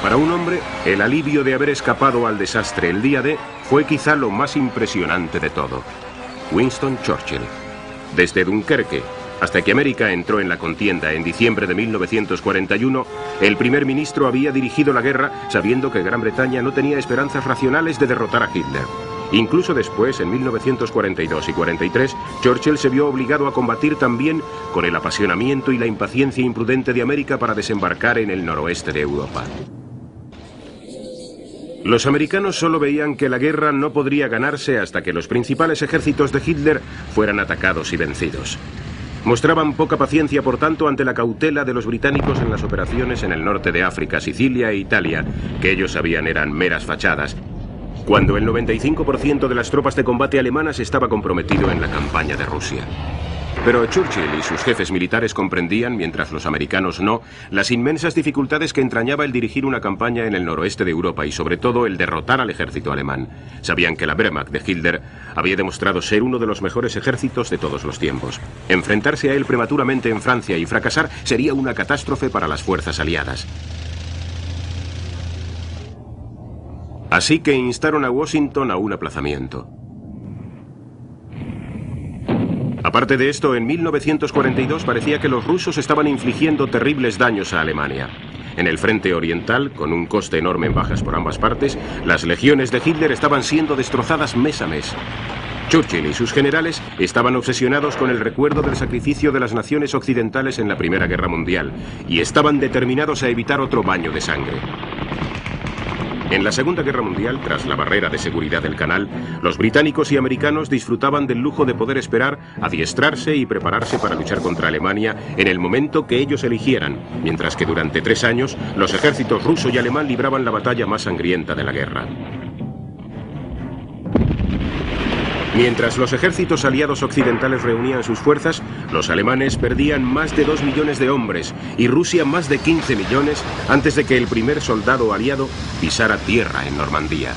Para un hombre, el alivio de haber escapado al desastre el día D fue quizá lo más impresionante de todo. Winston Churchill. Desde Dunkerque hasta que América entró en la contienda en diciembre de 1941, el primer ministro había dirigido la guerra sabiendo que Gran Bretaña no tenía esperanzas racionales de derrotar a Hitler. Incluso después, en 1942 y 43, Churchill se vio obligado a combatir también con el apasionamiento y la impaciencia imprudente de América para desembarcar en el noroeste de Europa. Los americanos solo veían que la guerra no podría ganarse hasta que los principales ejércitos de Hitler fueran atacados y vencidos. Mostraban poca paciencia, por tanto, ante la cautela de los británicos en las operaciones en el norte de África, Sicilia e Italia, que ellos sabían eran meras fachadas, cuando el 95% de las tropas de combate alemanas estaba comprometido en la campaña de Rusia. Pero Churchill y sus jefes militares comprendían, mientras los americanos no, las inmensas dificultades que entrañaba el dirigir una campaña en el noroeste de Europa y sobre todo el derrotar al ejército alemán. Sabían que la Wehrmacht de Hitler había demostrado ser uno de los mejores ejércitos de todos los tiempos. Enfrentarse a él prematuramente en Francia y fracasar sería una catástrofe para las fuerzas aliadas. Así que instaron a Washington a un aplazamiento. Aparte de esto, en 1942 parecía que los rusos estaban infligiendo terribles daños a Alemania. En el frente oriental, con un coste enorme en bajas por ambas partes, las legiones de Hitler estaban siendo destrozadas mes a mes. Churchill y sus generales estaban obsesionados con el recuerdo del sacrificio de las naciones occidentales en la Primera Guerra Mundial y estaban determinados a evitar otro baño de sangre. En la Segunda Guerra Mundial, tras la barrera de seguridad del canal, los británicos y americanos disfrutaban del lujo de poder esperar, adiestrarse y prepararse para luchar contra Alemania en el momento que ellos eligieran, mientras que durante 3 años los ejércitos ruso y alemán libraban la batalla más sangrienta de la guerra. Mientras los ejércitos aliados occidentales reunían sus fuerzas, los alemanes perdían más de 2 millones de hombres y Rusia más de 15 millones antes de que el primer soldado aliado pisara tierra en Normandía.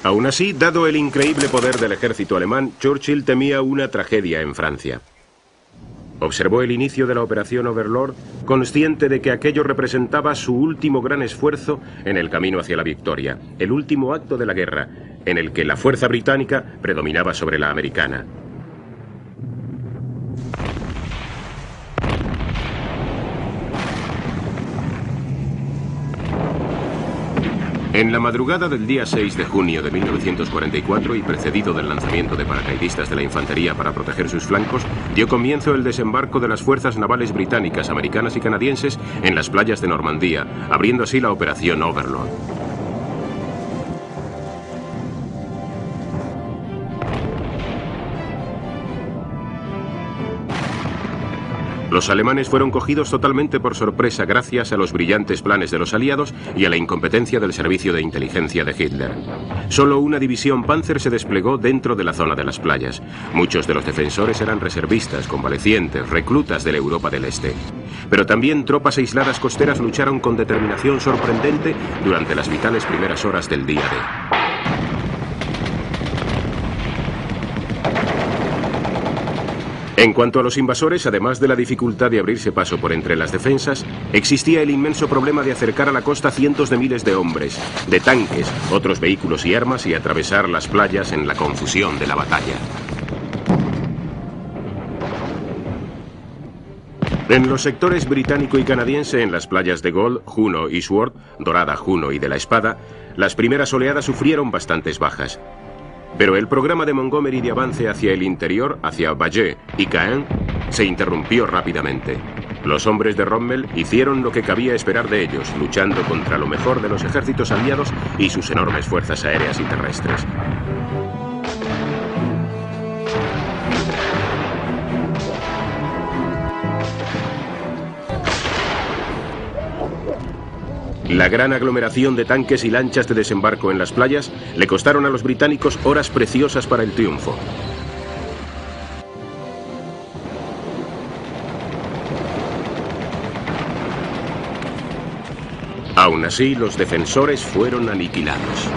Aún así, dado el increíble poder del ejército alemán, Churchill temía una tragedia en Francia. Observó el inicio de la Operación Overlord, consciente de que aquello representaba su último gran esfuerzo en el camino hacia la victoria, el último acto de la guerra, en el que la fuerza británica predominaba sobre la americana. En la madrugada del día 6 de junio de 1944 y precedido del lanzamiento de paracaidistas de la infantería para proteger sus flancos, dio comienzo el desembarco de las fuerzas navales británicas, americanas y canadienses en las playas de Normandía, abriendo así la Operación Overlord. Los alemanes fueron cogidos totalmente por sorpresa gracias a los brillantes planes de los aliados y a la incompetencia del servicio de inteligencia de Hitler. Solo una división Panzer se desplegó dentro de la zona de las playas. Muchos de los defensores eran reservistas, convalecientes, reclutas de la Europa del Este. Pero también tropas aisladas costeras lucharon con determinación sorprendente durante las vitales primeras horas del día D. En cuanto a los invasores, además de la dificultad de abrirse paso por entre las defensas, existía el inmenso problema de acercar a la costa cientos de miles de hombres, de tanques, otros vehículos y armas y atravesar las playas en la confusión de la batalla. En los sectores británico y canadiense, en las playas de Gold, Juno y Sword, Dorada, Juno y de la Espada, las primeras oleadas sufrieron bastantes bajas. Pero el programa de Montgomery de avance hacia el interior, hacia Bayeux y Caen, se interrumpió rápidamente. Los hombres de Rommel hicieron lo que cabía esperar de ellos, luchando contra lo mejor de los ejércitos aliados y sus enormes fuerzas aéreas y terrestres. La gran aglomeración de tanques y lanchas de desembarco en las playas le costaron a los británicos horas preciosas para el triunfo. Aún así, los defensores fueron aniquilados.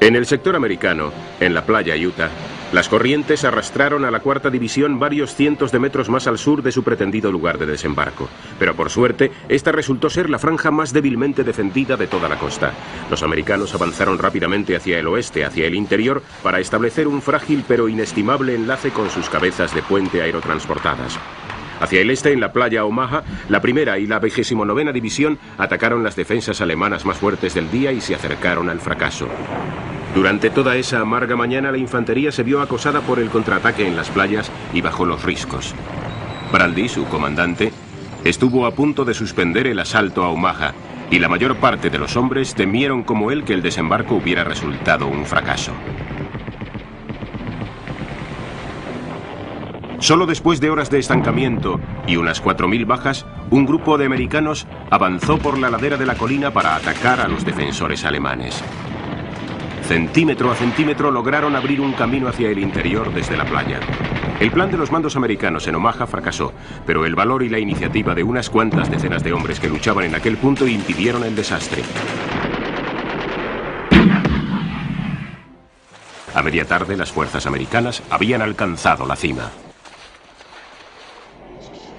En el sector americano, en la playa Utah, las corrientes arrastraron a la cuarta división varios cientos de metros más al sur de su pretendido lugar de desembarco. Pero por suerte, esta resultó ser la franja más débilmente defendida de toda la costa. Los americanos avanzaron rápidamente hacia el oeste, hacia el interior, para establecer un frágil pero inestimable enlace con sus cabezas de puente aerotransportadas. Hacia el este, en la playa Omaha, la primera y la 29ª división atacaron las defensas alemanas más fuertes del día y se acercaron al fracaso. Durante toda esa amarga mañana, la infantería se vio acosada por el contraataque en las playas y bajo los riscos. Bradley, su comandante, estuvo a punto de suspender el asalto a Omaha, y la mayor parte de los hombres temieron como él que el desembarco hubiera resultado un fracaso. Solo después de horas de estancamiento y unas 4.000 bajas, un grupo de americanos avanzó por la ladera de la colina para atacar a los defensores alemanes. Centímetro a centímetro lograron abrir un camino hacia el interior desde la playa. El plan de los mandos americanos en Omaha fracasó, pero el valor y la iniciativa de unas cuantas decenas de hombres que luchaban en aquel punto impidieron el desastre. A media tarde, las fuerzas americanas habían alcanzado la cima.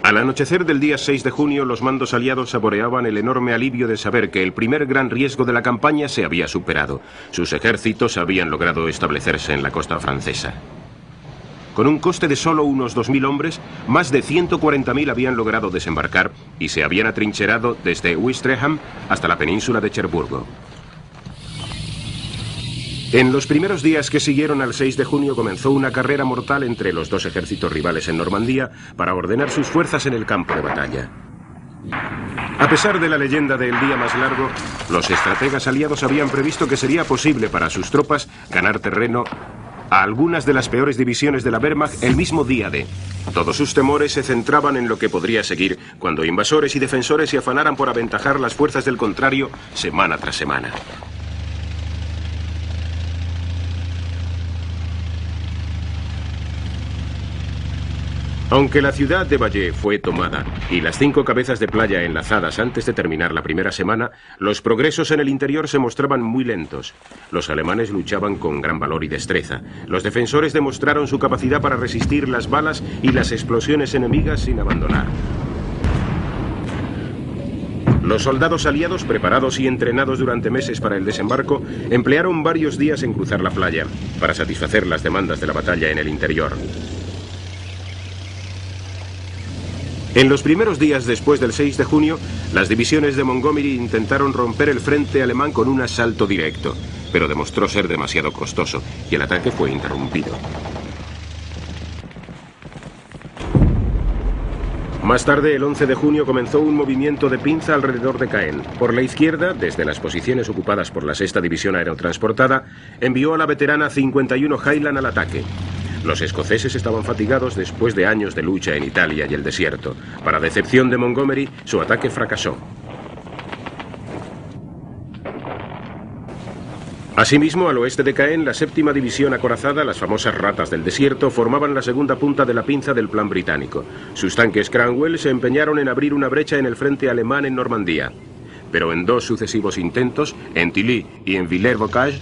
Al anochecer del día 6 de junio, los mandos aliados saboreaban el enorme alivio de saber que el primer gran riesgo de la campaña se había superado. Sus ejércitos habían logrado establecerse en la costa francesa. Con un coste de solo unos 2.000 hombres, más de 140.000 habían logrado desembarcar y se habían atrincherado desde Ouistreham hasta la península de Cherburgo. En los primeros días que siguieron al 6 de junio comenzó una carrera mortal entre los dos ejércitos rivales en Normandía para ordenar sus fuerzas en el campo de batalla. A pesar de la leyenda del día más largo, los estrategas aliados habían previsto que sería posible para sus tropas ganar terreno a algunas de las peores divisiones de la Wehrmacht el mismo día de. Todos sus temores se centraban en lo que podría seguir cuando invasores y defensores se afanaran por aventajar las fuerzas del contrario semana tras semana. Aunque la ciudad de Valle fue tomada y las 5 cabezas de playa enlazadas antes de terminar la primera semana, los progresos en el interior se mostraban muy lentos. Los alemanes luchaban con gran valor y destreza. Los defensores demostraron su capacidad para resistir las balas y las explosiones enemigas sin abandonar. Los soldados aliados, preparados y entrenados durante meses para el desembarco, emplearon varios días en cruzar la playa para satisfacer las demandas de la batalla en el interior. En los primeros días después del 6 de junio, las divisiones de Montgomery intentaron romper el frente alemán con un asalto directo, pero demostró ser demasiado costoso y el ataque fue interrumpido. Más tarde, el 11 de junio, comenzó un movimiento de pinza alrededor de Caen. Por la izquierda, desde las posiciones ocupadas por la 6ª División Aerotransportada, envió a la veterana 51 Highland al ataque. Los escoceses estaban fatigados después de años de lucha en Italia y el desierto. Para decepción de Montgomery, su ataque fracasó. Asimismo, al oeste de Caen, la 7ª División acorazada, las famosas ratas del desierto, formaban la segunda punta de la pinza del plan británico. Sus tanques Cranwell se empeñaron en abrir una brecha en el frente alemán en Normandía. Pero en 2 sucesivos intentos, en Tilly y en Villers-Bocage,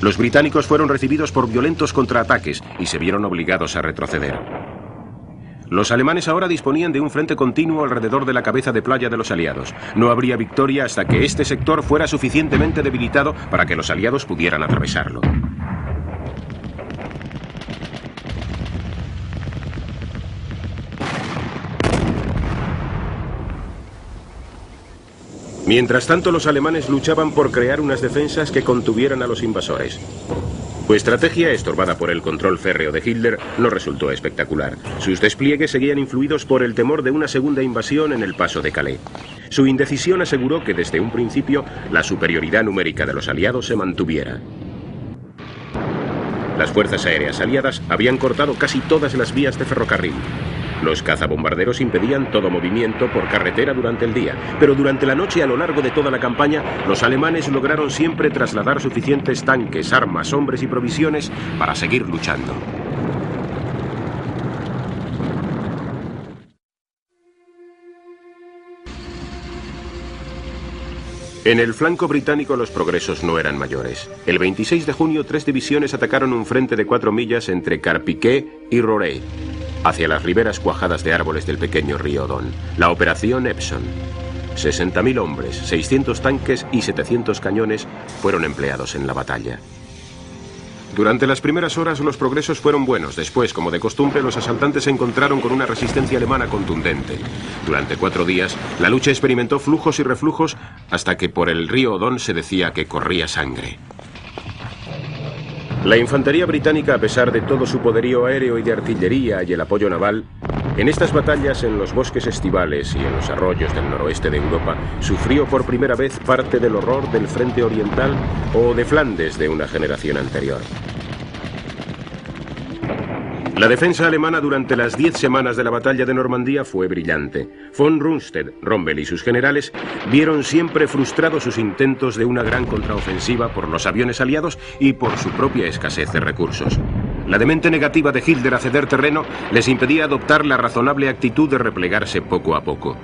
los británicos fueron recibidos por violentos contraataques y se vieron obligados a retroceder. Los alemanes ahora disponían de un frente continuo alrededor de la cabeza de playa de los aliados. No habría victoria hasta que este sector fuera suficientemente debilitado para que los aliados pudieran atravesarlo. Mientras tanto, los alemanes luchaban por crear unas defensas que contuvieran a los invasores. Su estrategia, estorbada por el control férreo de Hitler, no resultó espectacular. Sus despliegues seguían influidos por el temor de una segunda invasión en el paso de Calais. Su indecisión aseguró que desde un principio la superioridad numérica de los aliados se mantuviera. Las fuerzas aéreas aliadas habían cortado casi todas las vías de ferrocarril. Los cazabombarderos impedían todo movimiento por carretera durante el día, pero durante la noche, a lo largo de toda la campaña, los alemanes lograron siempre trasladar suficientes tanques, armas, hombres y provisiones para seguir luchando. En el flanco británico los progresos no eran mayores. El 26 de junio 3 divisiones atacaron un frente de 4 millas entre Carpiquet y Roré, hacia las riberas cuajadas de árboles del pequeño río Don. La operación Epsom. 60.000 hombres, 600 tanques y 700 cañones fueron empleados en la batalla. Durante las primeras horas los progresos fueron buenos. Después, como de costumbre, los asaltantes se encontraron con una resistencia alemana contundente. Durante 4 días, la lucha experimentó flujos y reflujos hasta que por el río Odón se decía que corría sangre. La infantería británica, a pesar de todo su poderío aéreo y de artillería y el apoyo naval, en estas batallas en los bosques estivales y en los arroyos del noroeste de Europa, sufrió por primera vez parte del horror del frente oriental o de Flandes de una generación anterior. La defensa alemana durante las 10 semanas de la batalla de Normandía fue brillante. Von Rundstedt, Rommel y sus generales vieron siempre frustrados sus intentos de una gran contraofensiva por los aviones aliados y por su propia escasez de recursos. La demente negativa de Hitler a ceder terreno les impedía adoptar la razonable actitud de replegarse poco a poco.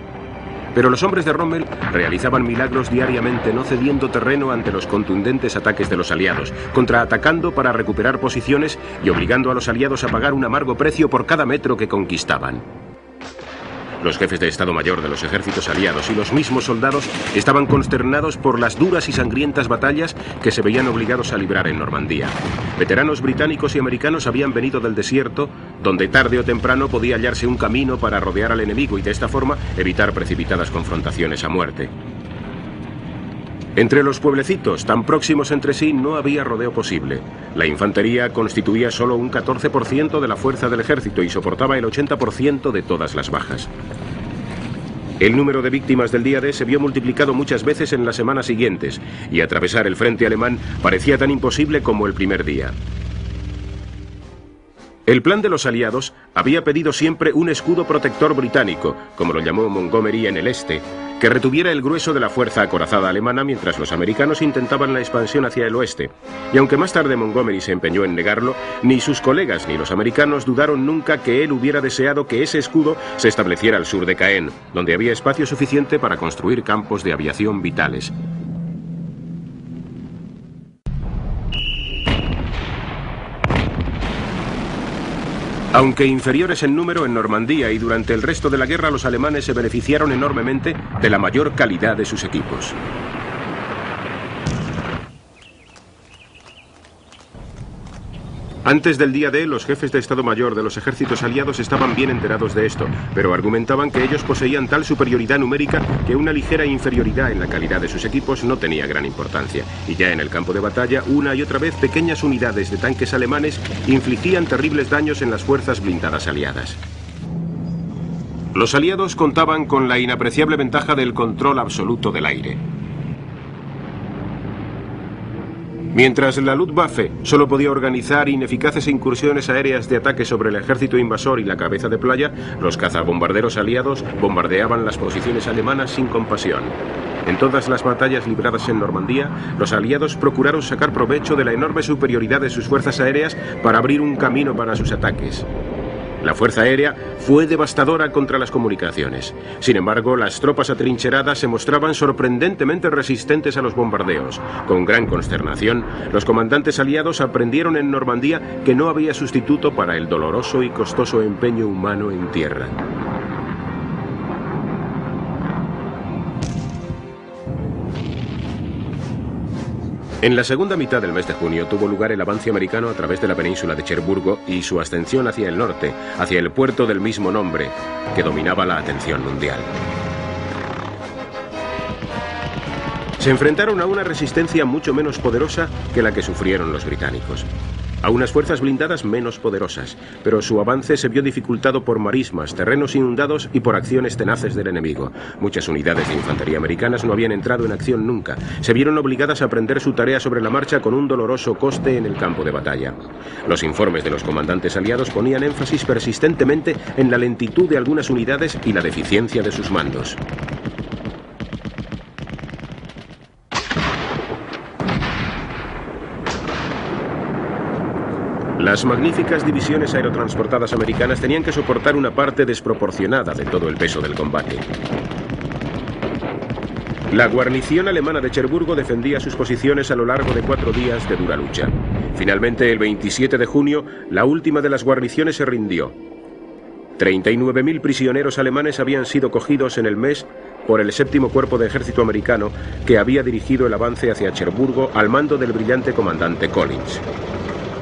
Pero los hombres de Rommel realizaban milagros diariamente, no cediendo terreno ante los contundentes ataques de los aliados, contraatacando para recuperar posiciones y obligando a los aliados a pagar un amargo precio por cada metro que conquistaban. Los jefes de Estado Mayor de los ejércitos aliados y los mismos soldados estaban consternados por las duras y sangrientas batallas que se veían obligados a librar en Normandía. Veteranos británicos y americanos habían venido del desierto, donde tarde o temprano podía hallarse un camino para rodear al enemigo y de esta forma evitar precipitadas confrontaciones a muerte. Entre los pueblecitos tan próximos entre sí no había rodeo posible. La infantería constituía solo un 14% de la fuerza del ejército y soportaba el 80% de todas las bajas. El número de víctimas del día D se vio multiplicado muchas veces en las semanas siguientes, y atravesar el frente alemán parecía tan imposible como el primer día. El plan de los aliados había pedido siempre un escudo protector británico, como lo llamó Montgomery en el este, que retuviera el grueso de la fuerza acorazada alemana mientras los americanos intentaban la expansión hacia el oeste. Y aunque más tarde Montgomery se empeñó en negarlo, ni sus colegas ni los americanos dudaron nunca que él hubiera deseado que ese escudo se estableciera al sur de Caen, donde había espacio suficiente para construir campos de aviación vitales. Aunque inferiores en número en Normandía y durante el resto de la guerra, los alemanes se beneficiaron enormemente de la mayor calidad de sus equipos. Antes del día D, los jefes de Estado Mayor de los ejércitos aliados estaban bien enterados de esto, pero argumentaban que ellos poseían tal superioridad numérica que una ligera inferioridad en la calidad de sus equipos no tenía gran importancia. Y ya en el campo de batalla, una y otra vez, pequeñas unidades de tanques alemanes infligían terribles daños en las fuerzas blindadas aliadas. Los aliados contaban con la inapreciable ventaja del control absoluto del aire. Mientras la Luftwaffe solo podía organizar ineficaces incursiones aéreas de ataque sobre el ejército invasor y la cabeza de playa, los cazabombarderos aliados bombardeaban las posiciones alemanas sin compasión. En todas las batallas libradas en Normandía, los aliados procuraron sacar provecho de la enorme superioridad de sus fuerzas aéreas para abrir un camino para sus ataques. La fuerza aérea fue devastadora contra las comunicaciones. Sin embargo, las tropas atrincheradas se mostraban sorprendentemente resistentes a los bombardeos. Con gran consternación, los comandantes aliados aprendieron en Normandía que no había sustituto para el doloroso y costoso empeño humano en tierra. En la segunda mitad del mes de junio tuvo lugar el avance americano a través de la península de Cherburgo y su ascensión hacia el norte, hacia el puerto del mismo nombre, que dominaba la atención mundial. Se enfrentaron a una resistencia mucho menos poderosa que la que sufrieron los británicos. A unas fuerzas blindadas menos poderosas, pero su avance se vio dificultado por marismas, terrenos inundados y por acciones tenaces del enemigo. Muchas unidades de infantería americanas no habían entrado en acción nunca. Se vieron obligadas a aprender su tarea sobre la marcha con un doloroso coste en el campo de batalla. Los informes de los comandantes aliados ponían énfasis persistentemente en la lentitud de algunas unidades y la deficiencia de sus mandos. Las magníficas divisiones aerotransportadas americanas tenían que soportar una parte desproporcionada de todo el peso del combate. La guarnición alemana de Cherburgo defendía sus posiciones a lo largo de 4 días de dura lucha. Finalmente, el 27 de junio, la última de las guarniciones se rindió. 39.000 prisioneros alemanes habían sido cogidos en el mes por el 7º Cuerpo de Ejército americano, que había dirigido el avance hacia Cherburgo al mando del brillante comandante Collins.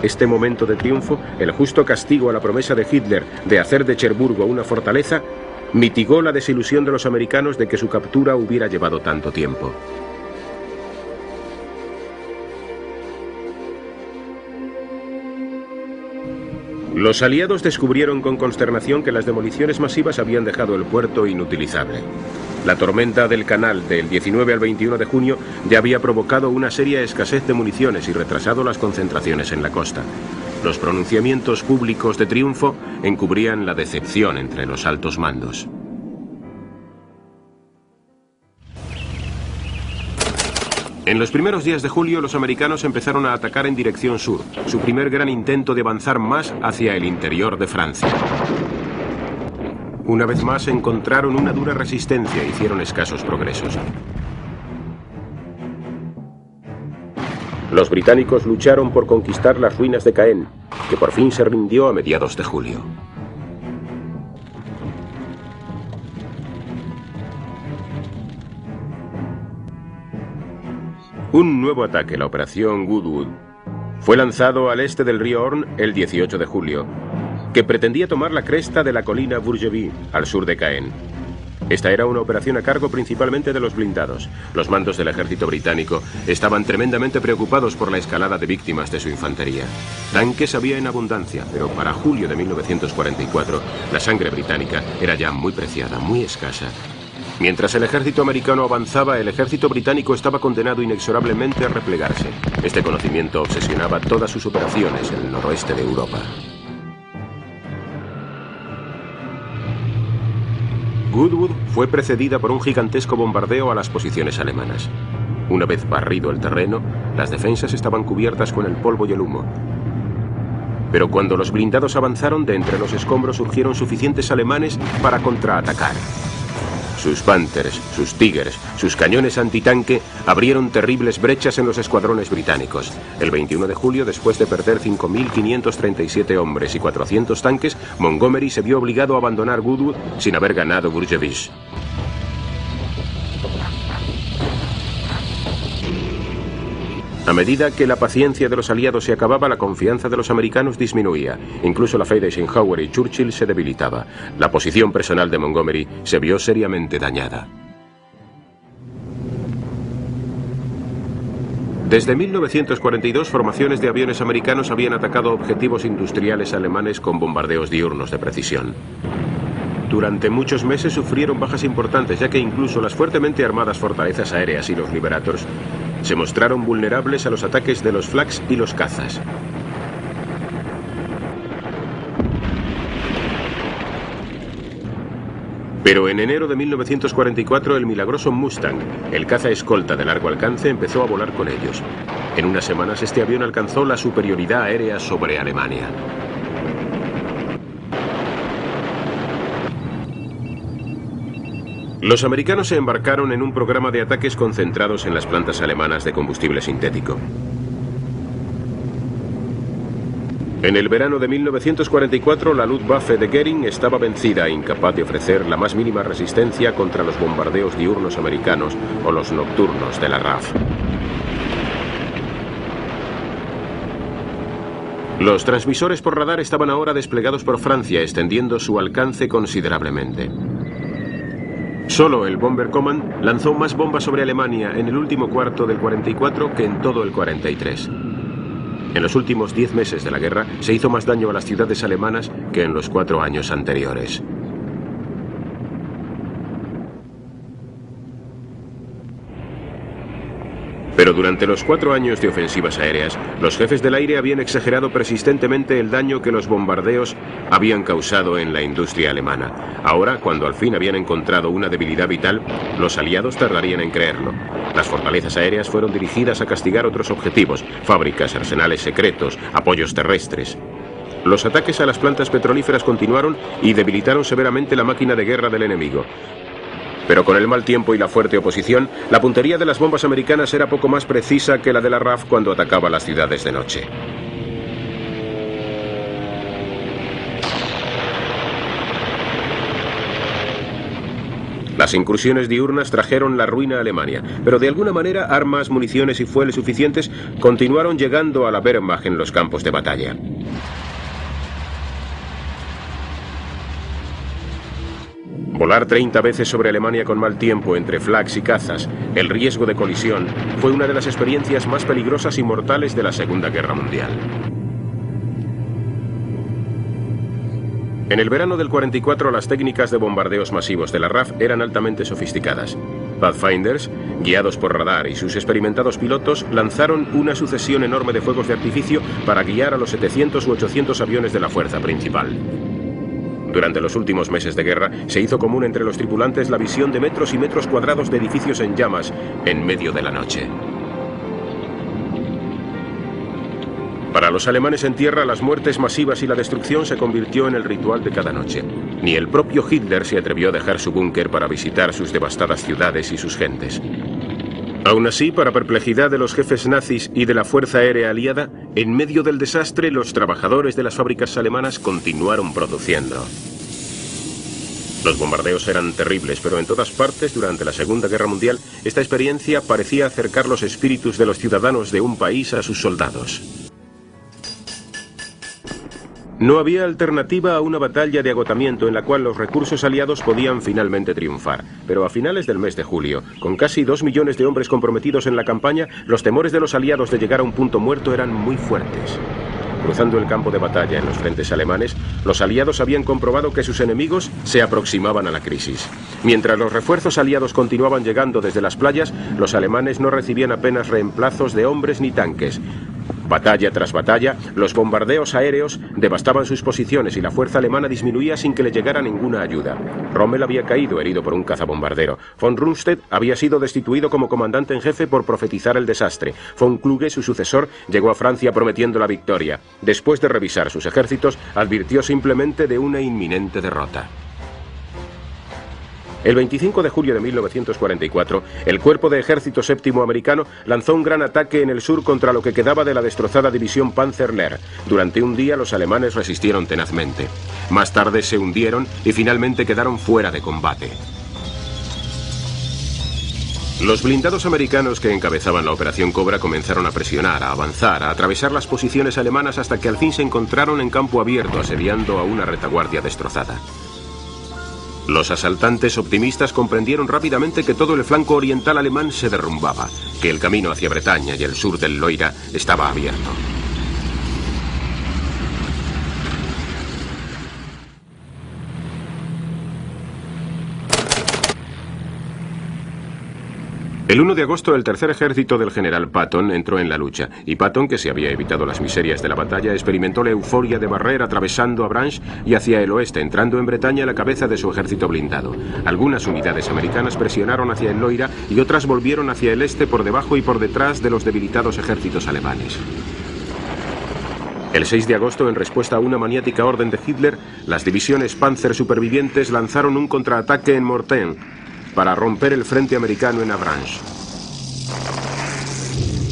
Este momento de triunfo, el justo castigo a la promesa de Hitler de hacer de Cherburgo una fortaleza, mitigó la desilusión de los americanos de que su captura hubiera llevado tanto tiempo. Los aliados descubrieron con consternación que las demoliciones masivas habían dejado el puerto inutilizable. La tormenta del canal del 19 al 21 de junio ya había provocado una seria escasez de municiones y retrasado las concentraciones en la costa. Los pronunciamientos públicos de triunfo encubrían la decepción entre los altos mandos. En los primeros días de julio, los americanos empezaron a atacar en dirección sur, su primer gran intento de avanzar más hacia el interior de Francia. Una vez más encontraron una dura resistencia e hicieron escasos progresos. Los británicos lucharon por conquistar las ruinas de Caen, que por fin se rindió a mediados de julio. Un nuevo ataque, la Operación Goodwood, fue lanzado al este del río Orne el 18 de julio, que pretendía tomar la cresta de la colina Bourgeville, al sur de Caen. Esta era una operación a cargo principalmente de los blindados. Los mandos del ejército británico estaban tremendamente preocupados por la escalada de víctimas de su infantería. Tanques había en abundancia, pero para julio de 1944 la sangre británica era ya muy preciada, muy escasa. Mientras el ejército americano avanzaba, el ejército británico estaba condenado inexorablemente a replegarse. Este conocimiento obsesionaba todas sus operaciones en el noroeste de Europa. Goodwood fue precedida por un gigantesco bombardeo a las posiciones alemanas. Una vez barrido el terreno, las defensas estaban cubiertas con el polvo y el humo. Pero cuando los blindados avanzaron, de entre los escombros surgieron suficientes alemanes para contraatacar. Sus Panthers, sus Tigers, sus cañones antitanque abrieron terribles brechas en los escuadrones británicos. El 21 de julio, después de perder 5.537 hombres y 400 tanques, Montgomery se vio obligado a abandonar Goodwood sin haber ganado Bourgeville. A medida que la paciencia de los aliados se acababa, la confianza de los americanos disminuía. Incluso la fe de Eisenhower y Churchill se debilitaba. La posición personal de Montgomery se vio seriamente dañada. Desde 1942, formaciones de aviones americanos habían atacado objetivos industriales alemanes con bombardeos diurnos de precisión. Durante muchos meses sufrieron bajas importantes, ya que incluso las fuertemente armadas fortalezas aéreas y los Liberators se mostraron vulnerables a los ataques de los Flags y los cazas. Pero en enero de 1944 el milagroso Mustang, el caza escolta de largo alcance, empezó a volar con ellos. En unas semanas este avión alcanzó la superioridad aérea sobre Alemania. Los americanos se embarcaron en un programa de ataques concentrados en las plantas alemanas de combustible sintético. En el verano de 1944, la Luftwaffe de Goering estaba vencida e incapaz de ofrecer la más mínima resistencia contra los bombardeos diurnos americanos o los nocturnos de la RAF. Los transmisores por radar estaban ahora desplegados por Francia, extendiendo su alcance considerablemente. Solo el Bomber Command lanzó más bombas sobre Alemania en el último cuarto del 44 que en todo el 43. En los últimos 10 meses de la guerra se hizo más daño a las ciudades alemanas que en los 4 años anteriores. Pero durante los 4 años de ofensivas aéreas, los jefes del aire habían exagerado persistentemente el daño que los bombardeos habían causado en la industria alemana. Ahora, cuando al fin habían encontrado una debilidad vital, los aliados tardarían en creerlo. Las fortalezas aéreas fueron dirigidas a castigar otros objetivos: fábricas, arsenales secretos, apoyos terrestres. Los ataques a las plantas petrolíferas continuaron y debilitaron severamente la máquina de guerra del enemigo. Pero con el mal tiempo y la fuerte oposición, la puntería de las bombas americanas era poco más precisa que la de la RAF cuando atacaba las ciudades de noche. Las incursiones diurnas trajeron la ruina a Alemania, pero de alguna manera armas, municiones y fueles suficientes continuaron llegando a la Wehrmacht en los campos de batalla. Volar 30 veces sobre Alemania con mal tiempo entre flaks y cazas, el riesgo de colisión, fue una de las experiencias más peligrosas y mortales de la Segunda Guerra Mundial. En el verano del 44 las técnicas de bombardeos masivos de la RAF eran altamente sofisticadas. Pathfinders, guiados por radar y sus experimentados pilotos, lanzaron una sucesión enorme de fuegos de artificio para guiar a los 700 u 800 aviones de la fuerza principal. Durante los últimos meses de guerra se hizo común entre los tripulantes la visión de metros y metros cuadrados de edificios en llamas en medio de la noche. Para los alemanes en tierra, las muertes masivas y la destrucción se convirtió en el ritual de cada noche. Ni el propio Hitler se atrevió a dejar su búnker para visitar sus devastadas ciudades y sus gentes. Aún así, para perplejidad de los jefes nazis y de la Fuerza Aérea Aliada, en medio del desastre, los trabajadores de las fábricas alemanas continuaron produciendo. Los bombardeos eran terribles, pero en todas partes, durante la Segunda Guerra Mundial, esta experiencia parecía acercar los espíritus de los ciudadanos de un país a sus soldados. No había alternativa a una batalla de agotamiento en la cual los recursos aliados podían finalmente triunfar. Pero a finales del mes de julio, con casi 2 millones de hombres comprometidos en la campaña, los temores de los aliados de llegar a un punto muerto eran muy fuertes. Cruzando el campo de batalla en los frentes alemanes, los aliados habían comprobado que sus enemigos se aproximaban a la crisis. Mientras los refuerzos aliados continuaban llegando desde las playas, los alemanes no recibían apenas reemplazos de hombres ni tanques. Batalla tras batalla, los bombardeos aéreos devastaban sus posiciones y la fuerza alemana disminuía sin que le llegara ninguna ayuda. Rommel había caído herido por un cazabombardero. Von Rundstedt había sido destituido como comandante en jefe por profetizar el desastre. Von Kluge, su sucesor, llegó a Francia prometiendo la victoria. Después de revisar sus ejércitos, advirtió simplemente de una inminente derrota. El 25 de julio de 1944, el Cuerpo de Ejército Séptimo americano lanzó un gran ataque en el sur contra lo que quedaba de la destrozada división Panzer-Lehr. Durante un día los alemanes resistieron tenazmente. Más tarde se hundieron y finalmente quedaron fuera de combate. Los blindados americanos que encabezaban la Operación Cobra comenzaron a presionar, a avanzar, a atravesar las posiciones alemanas hasta que al fin se encontraron en campo abierto asediando a una retaguardia destrozada. Los asaltantes optimistas comprendieron rápidamente que todo el flanco oriental alemán se derrumbaba, que el camino hacia Bretaña y el sur del Loira estaba abierto. El 1 de agosto el tercer ejército del general Patton entró en la lucha, y Patton, que se había evitado las miserias de la batalla, experimentó la euforia de barrer atravesando Avranches y hacia el oeste, entrando en Bretaña a la cabeza de su ejército blindado. Algunas unidades americanas presionaron hacia el Loira y otras volvieron hacia el este por debajo y por detrás de los debilitados ejércitos alemanes. El 6 de agosto, en respuesta a una maniática orden de Hitler, las divisiones Panzer supervivientes lanzaron un contraataque en Mortain para romper el frente americano en Avranches.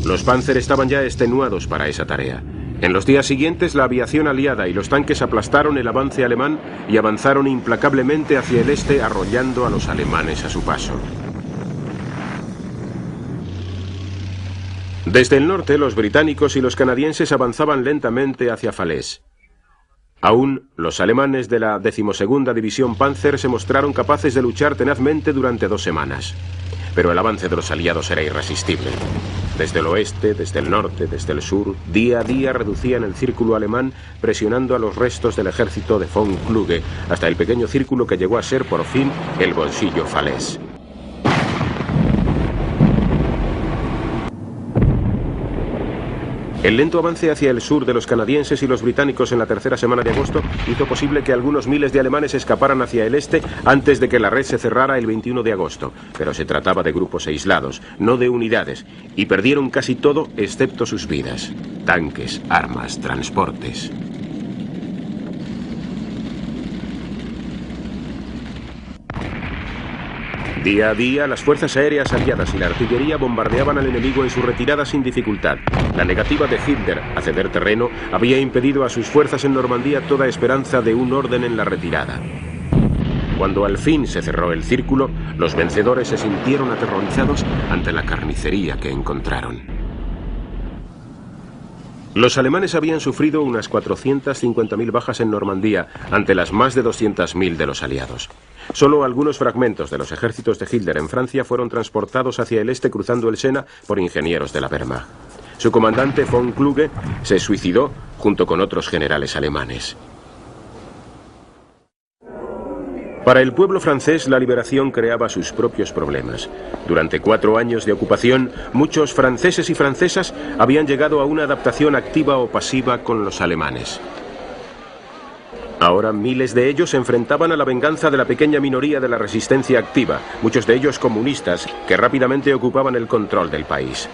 Los Panzer estaban ya extenuados para esa tarea. En los días siguientes, la aviación aliada y los tanques aplastaron el avance alemán y avanzaron implacablemente hacia el este, arrollando a los alemanes a su paso. Desde el norte, los británicos y los canadienses avanzaban lentamente hacia Falaise. Aún, los alemanes de la 12ª División Panzer se mostraron capaces de luchar tenazmente durante 2 semanas. Pero el avance de los aliados era irresistible. Desde el oeste, desde el norte, desde el sur, día a día reducían el círculo alemán, presionando a los restos del ejército de von Kluge, hasta el pequeño círculo que llegó a ser, por fin, el bolsillo Falaise. El lento avance hacia el sur de los canadienses y los británicos en la tercera semana de agosto hizo posible que algunos miles de alemanes escaparan hacia el este antes de que la red se cerrara el 21 de agosto. Pero se trataba de grupos aislados, no de unidades, y perdieron casi todo excepto sus vidas. Tanques, armas, transportes. Día a día, las fuerzas aéreas aliadas y la artillería bombardeaban al enemigo en su retirada sin dificultad. La negativa de Hitler a ceder terreno había impedido a sus fuerzas en Normandía toda esperanza de un orden en la retirada. Cuando al fin se cerró el círculo, los vencedores se sintieron aterrorizados ante la carnicería que encontraron. Los alemanes habían sufrido unas 450.000 bajas en Normandía ante las más de 200.000 de los aliados. Solo algunos fragmentos de los ejércitos de Hitler en Francia fueron transportados hacia el este cruzando el Sena por ingenieros de la Wehrmacht. Su comandante von Kluge se suicidó junto con otros generales alemanes. Para el pueblo francés, la liberación creaba sus propios problemas. Durante 4 años de ocupación, muchos franceses y francesas habían llegado a una adaptación activa o pasiva con los alemanes. Ahora miles de ellos se enfrentaban a la venganza de la pequeña minoría de la resistencia activa, muchos de ellos comunistas, que rápidamente ocupaban el control del país.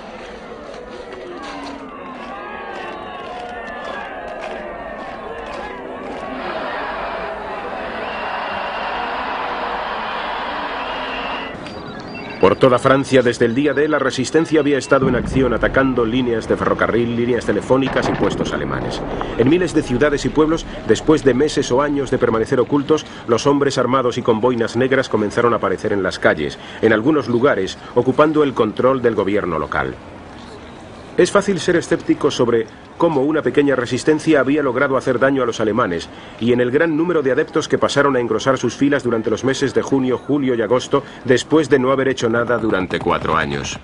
Por toda Francia, desde el día D, la resistencia había estado en acción atacando líneas de ferrocarril, líneas telefónicas y puestos alemanes. En miles de ciudades y pueblos, después de meses o años de permanecer ocultos, los hombres armados y con boinas negras comenzaron a aparecer en las calles, en algunos lugares, ocupando el control del gobierno local. Es fácil ser escéptico sobre cómo una pequeña resistencia había logrado hacer daño a los alemanes y en el gran número de adeptos que pasaron a engrosar sus filas durante los meses de junio, julio y agosto después de no haber hecho nada durante 4 años.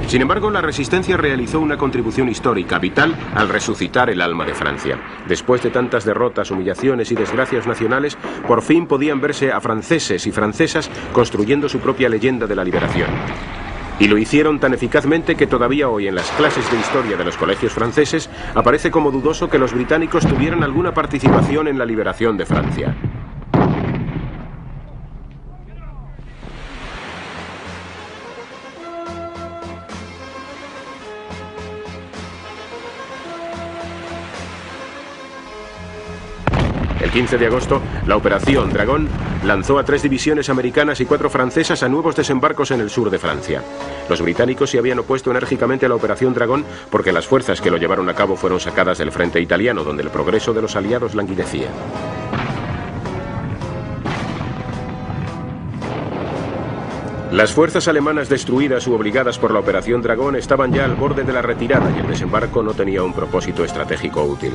Sin embargo, la resistencia realizó una contribución histórica vital al resucitar el alma de Francia. Después de tantas derrotas, humillaciones y desgracias nacionales, por fin podían verse a franceses y francesas construyendo su propia leyenda de la liberación. Y lo hicieron tan eficazmente que todavía hoy en las clases de historia de los colegios franceses aparece como dudoso que los británicos tuvieran alguna participación en la liberación de Francia. El 15 de agosto, la Operación Dragón lanzó a 3 divisiones americanas y 4 francesas a nuevos desembarcos en el sur de Francia. Los británicos se habían opuesto enérgicamente a la Operación Dragón porque las fuerzas que lo llevaron a cabo fueron sacadas del frente italiano, donde el progreso de los aliados languidecía. Las fuerzas alemanas destruidas u obligadas por la Operación Dragón estaban ya al borde de la retirada y el desembarco no tenía un propósito estratégico útil.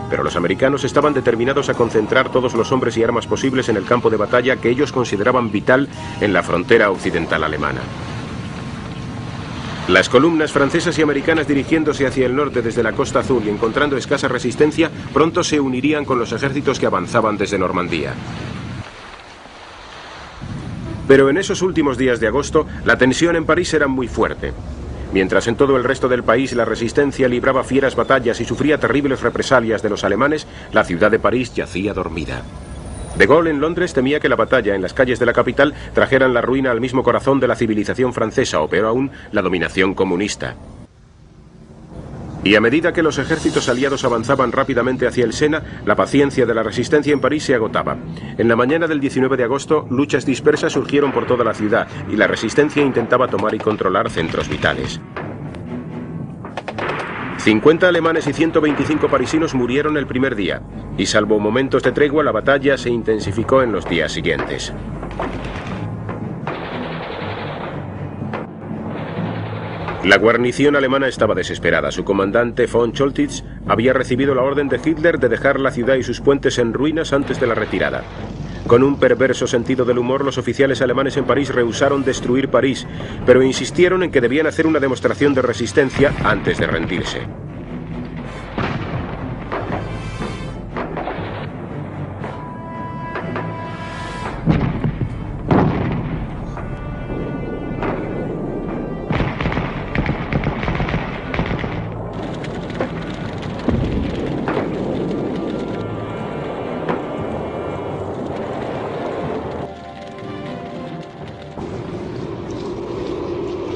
Pero los americanos estaban determinados a concentrar todos los hombres y armas posibles en el campo de batalla que ellos consideraban vital en la frontera occidental alemana. Las columnas francesas y americanas dirigiéndose hacia el norte desde la Costa Azul y encontrando escasa resistencia, pronto se unirían con los ejércitos que avanzaban desde Normandía. Pero en esos últimos días de agosto, la tensión en París era muy fuerte. Mientras en todo el resto del país la resistencia libraba fieras batallas y sufría terribles represalias de los alemanes, la ciudad de París yacía dormida. De Gaulle en Londres temía que la batalla en las calles de la capital trajeran la ruina al mismo corazón de la civilización francesa o, peor aún, la dominación comunista. Y a medida que los ejércitos aliados avanzaban rápidamente hacia el Sena, la paciencia de la resistencia en París se agotaba. En la mañana del 19 de agosto, luchas dispersas surgieron por toda la ciudad y la resistencia intentaba tomar y controlar centros vitales. 50 alemanes y 125 parisinos murieron el primer día, y salvo momentos de tregua, la batalla se intensificó en los días siguientes. La guarnición alemana estaba desesperada. Su comandante von Choltitz había recibido la orden de Hitler de dejar la ciudad y sus puentes en ruinas antes de la retirada. Con un perverso sentido del humor, los oficiales alemanes en París rehusaron destruir París, pero insistieron en que debían hacer una demostración de resistencia antes de rendirse.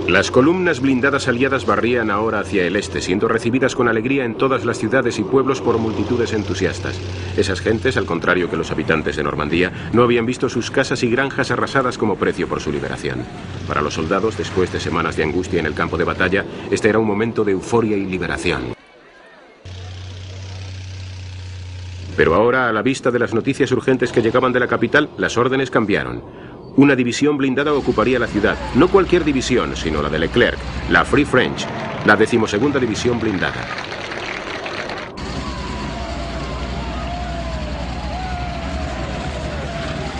Las columnas blindadas aliadas barrían ahora hacia el este, siendo recibidas con alegría en todas las ciudades y pueblos por multitudes entusiastas. Esas gentes, al contrario que los habitantes de Normandía, no habían visto sus casas y granjas arrasadas como precio por su liberación. Para los soldados, después de semanas de angustia en el campo de batalla, este era un momento de euforia y liberación. Pero ahora, a la vista de las noticias urgentes que llegaban de la capital, las órdenes cambiaron. Una división blindada ocuparía la ciudad, no cualquier división, sino la de Leclerc, la Free French, la 12ª división blindada.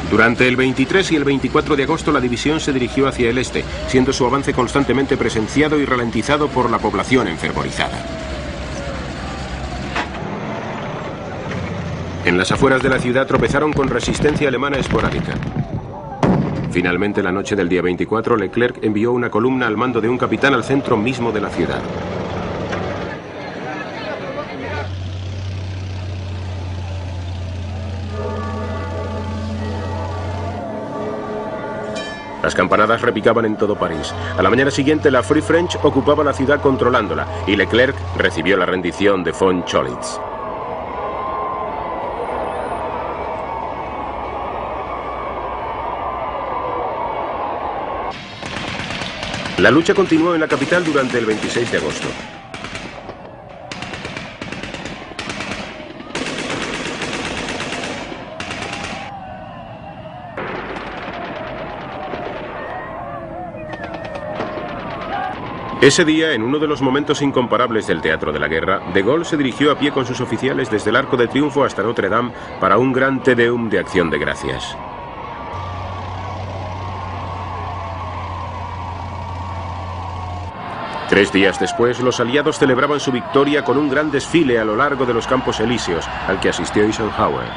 Durante el 23 y el 24 de agosto la división se dirigió hacia el este, siendo su avance constantemente presenciado y ralentizado por la población enfervorizada. En las afueras de la ciudad tropezaron con resistencia alemana esporádica. Finalmente, la noche del día 24, Leclerc envió una columna al mando de un capitán al centro mismo de la ciudad. Las campanadas repicaban en todo París. A la mañana siguiente, la Free French ocupaba la ciudad controlándola, y Leclerc recibió la rendición de von Cholitz. La lucha continuó en la capital durante el 26 de agosto. Ese día, en uno de los momentos incomparables del teatro de la guerra, de Gaulle se dirigió a pie con sus oficiales desde el Arco de Triunfo hasta Notre Dame para un gran Te Deum de acción de gracias. Tres días después, los aliados celebraban su victoria con un gran desfile a lo largo de los Campos Elíseos, al que asistió Eisenhower.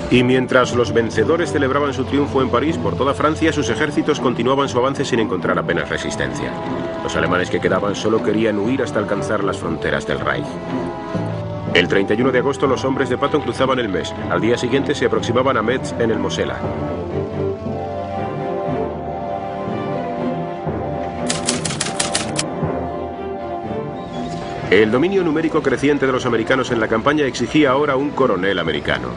Y mientras los vencedores celebraban su triunfo en París, por toda Francia sus ejércitos continuaban su avance sin encontrar apenas resistencia. Los alemanes que quedaban solo querían huir hasta alcanzar las fronteras del Reich. El 31 de agosto los hombres de Patton cruzaban el Meuse. Al día siguiente se aproximaban a Metz en el Mosela. El dominio numérico creciente de los americanos en la campaña exigía ahora un coronel americano.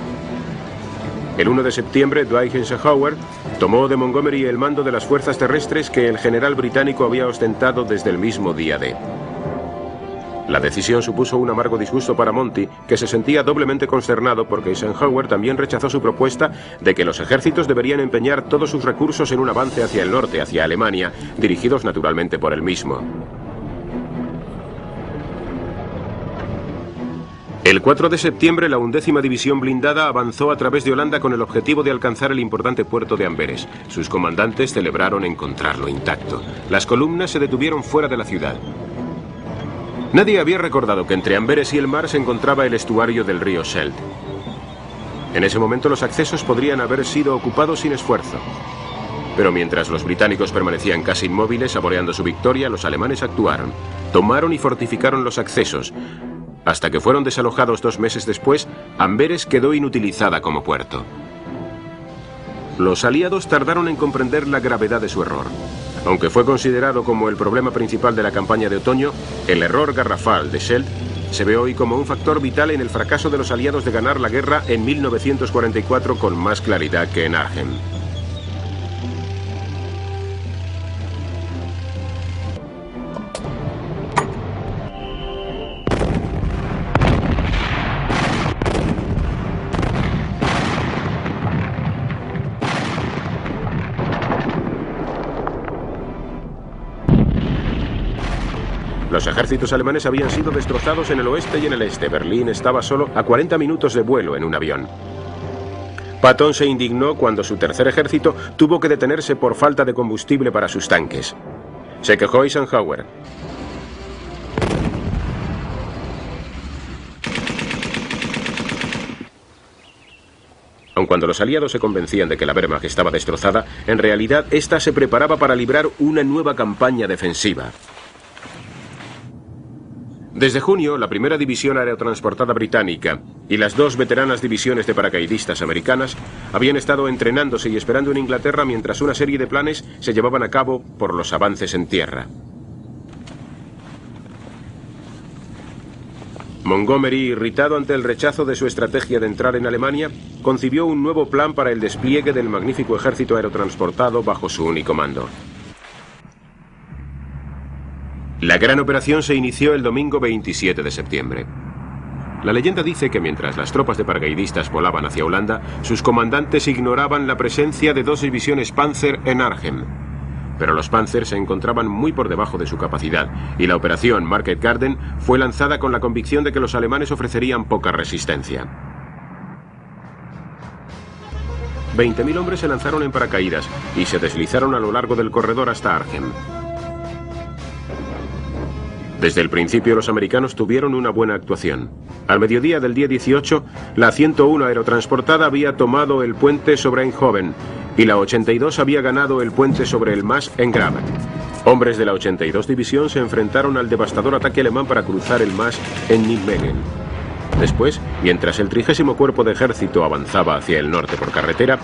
El 1 de septiembre, Dwight Eisenhower tomó de Montgomery el mando de las fuerzas terrestres que el general británico había ostentado desde el mismo día D. La decisión supuso un amargo disgusto para Monty, que se sentía doblemente consternado porque Eisenhower también rechazó su propuesta de que los ejércitos deberían empeñar todos sus recursos en un avance hacia el norte, hacia Alemania, dirigidos naturalmente por él mismo. El 4 de septiembre, la 11ª División Blindada avanzó a través de Holanda con el objetivo de alcanzar el importante puerto de Amberes. Sus comandantes celebraron encontrarlo intacto. Las columnas se detuvieron fuera de la ciudad. Nadie había recordado que entre Amberes y el mar se encontraba el estuario del río Scheldt. En ese momento los accesos podrían haber sido ocupados sin esfuerzo. Pero mientras los británicos permanecían casi inmóviles saboreando su victoria, los alemanes actuaron. Tomaron y fortificaron los accesos. Hasta que fueron desalojados 2 meses después, Amberes quedó inutilizada como puerto. Los aliados tardaron en comprender la gravedad de su error. Aunque fue considerado como el problema principal de la campaña de otoño, el error garrafal de Scheldt se ve hoy como un factor vital en el fracaso de los aliados de ganar la guerra en 1944 con más claridad que en Arnhem. Los ejércitos alemanes habían sido destrozados en el oeste y en el este. Berlín estaba solo a 40 minutos de vuelo en un avión. Patton se indignó cuando su tercer ejército tuvo que detenerse por falta de combustible para sus tanques. Se quejó Eisenhower. Aun cuando los aliados se convencían de que la Wehrmacht estaba destrozada, en realidad ésta se preparaba para librar una nueva campaña defensiva. Desde junio, la primera división aerotransportada británica y las dos veteranas divisiones de paracaidistas americanas habían estado entrenándose y esperando en Inglaterra mientras una serie de planes se llevaban a cabo por los avances en tierra. Montgomery, irritado ante el rechazo de su estrategia de entrar en Alemania, concibió un nuevo plan para el despliegue del magnífico ejército aerotransportado bajo su único mando. La gran operación se inició el domingo 27 de septiembre. La leyenda dice que mientras las tropas de paracaidistas volaban hacia Holanda, sus comandantes ignoraban la presencia de dos divisiones Panzer en Arnhem. Pero los Panzer se encontraban muy por debajo de su capacidad y la operación Market Garden fue lanzada con la convicción de que los alemanes ofrecerían poca resistencia. 20.000 hombres se lanzaron en paracaídas y se deslizaron a lo largo del corredor hasta Arnhem. Desde el principio los americanos tuvieron una buena actuación. Al mediodía del día 18, la 101 aerotransportada había tomado el puente sobre Eindhoven y la 82 había ganado el puente sobre el Maas en Grave. Hombres de la 82 división se enfrentaron al devastador ataque alemán para cruzar el Maas en Nijmegen. Después, mientras el 30º Cuerpo de Ejército avanzaba hacia el norte por carretera,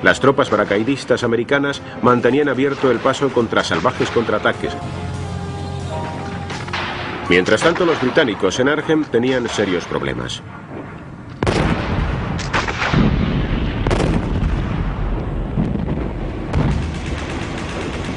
las tropas paracaidistas americanas mantenían abierto el paso contra salvajes contraataques. Mientras tanto, los británicos en Arnhem tenían serios problemas.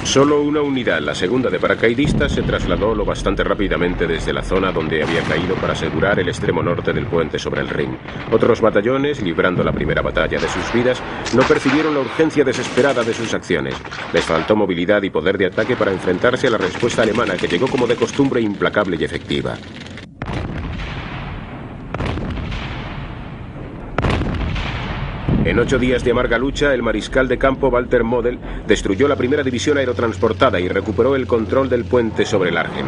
Solo una unidad, la segunda de paracaidistas, se trasladó lo bastante rápidamente desde la zona donde había caído para asegurar el extremo norte del puente sobre el Rin. Otros batallones, librando la primera batalla de sus vidas, no percibieron la urgencia desesperada de sus acciones. Les faltó movilidad y poder de ataque para enfrentarse a la respuesta alemana, que llegó como de costumbre implacable y efectiva. En 8 días de amarga lucha, el mariscal de campo Walter Model destruyó la primera división aerotransportada y recuperó el control del puente sobre el Arnhem.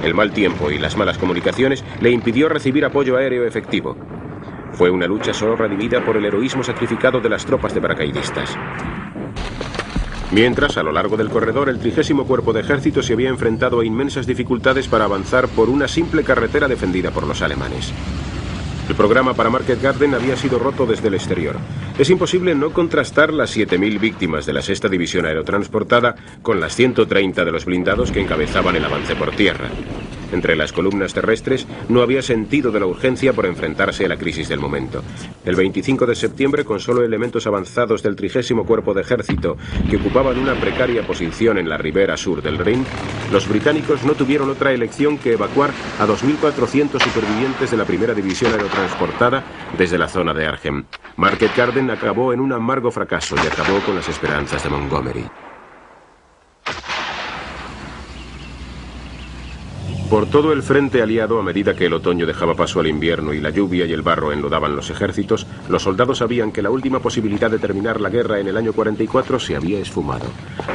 El mal tiempo y las malas comunicaciones le impidió recibir apoyo aéreo efectivo. Fue una lucha solo redimida por el heroísmo sacrificado de las tropas de paracaidistas. Mientras, a lo largo del corredor, el 30º Cuerpo de Ejército se había enfrentado a inmensas dificultades para avanzar por una simple carretera defendida por los alemanes. El programa para Market Garden había sido roto desde el exterior. Es imposible no contrastar las 7.000 víctimas de la 6ª División Aerotransportada con las 130 de los blindados que encabezaban el avance por tierra. Entre las columnas terrestres no había sentido de la urgencia por enfrentarse a la crisis del momento. El 25 de septiembre, con solo elementos avanzados del 30º Cuerpo de Ejército que ocupaban una precaria posición en la ribera sur del Rin, los británicos no tuvieron otra elección que evacuar a 2.400 supervivientes de la primera división aerotransportada desde la zona de Arnhem. Market Garden acabó en un amargo fracaso y acabó con las esperanzas de Montgomery. Por todo el frente aliado, a medida que el otoño dejaba paso al invierno y la lluvia y el barro enlodaban los ejércitos, los soldados sabían que la última posibilidad de terminar la guerra en el año 44 se había esfumado.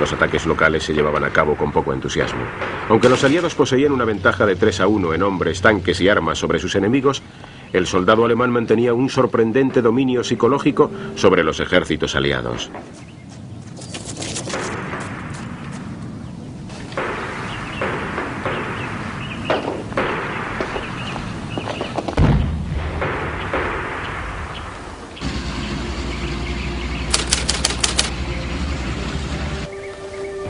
Los ataques locales se llevaban a cabo con poco entusiasmo. Aunque los aliados poseían una ventaja de 3-1 en hombres, tanques y armas sobre sus enemigos, el soldado alemán mantenía un sorprendente dominio psicológico sobre los ejércitos aliados.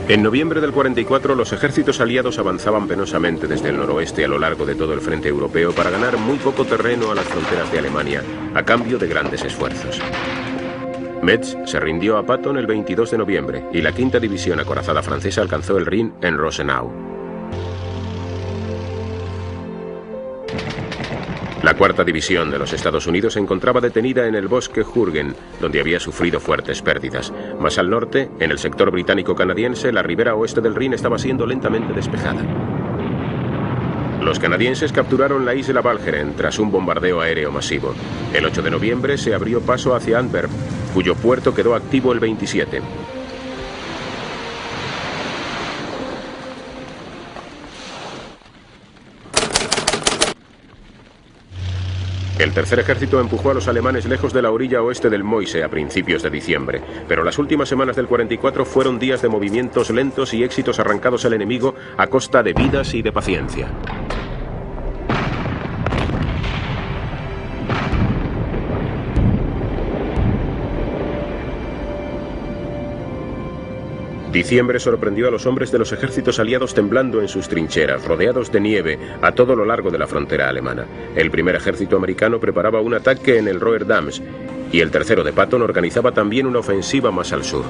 En noviembre del 44, los ejércitos aliados avanzaban penosamente desde el noroeste a lo largo de todo el frente europeo para ganar muy poco terreno a las fronteras de Alemania, a cambio de grandes esfuerzos. Metz se rindió a Patton el 22 de noviembre y la 5ª División acorazada francesa alcanzó el Rin en Rosenau. La 4ª División de los Estados Unidos se encontraba detenida en el bosque Jürgen, donde había sufrido fuertes pérdidas. Más al norte, en el sector británico-canadiense, la ribera oeste del Rin estaba siendo lentamente despejada. Los canadienses capturaron la isla Walcheren tras un bombardeo aéreo masivo. El 8 de noviembre se abrió paso hacia Antwerp, cuyo puerto quedó activo el 27. El tercer ejército empujó a los alemanes lejos de la orilla oeste del Meuse a principios de diciembre, pero las últimas semanas del 44 fueron días de movimientos lentos y éxitos arrancados al enemigo a costa de vidas y de paciencia. Diciembre sorprendió a los hombres de los ejércitos aliados temblando en sus trincheras, rodeados de nieve a todo lo largo de la frontera alemana. El primer ejército americano preparaba un ataque en el Roerdams y el tercero de Patton organizaba también una ofensiva más al sur.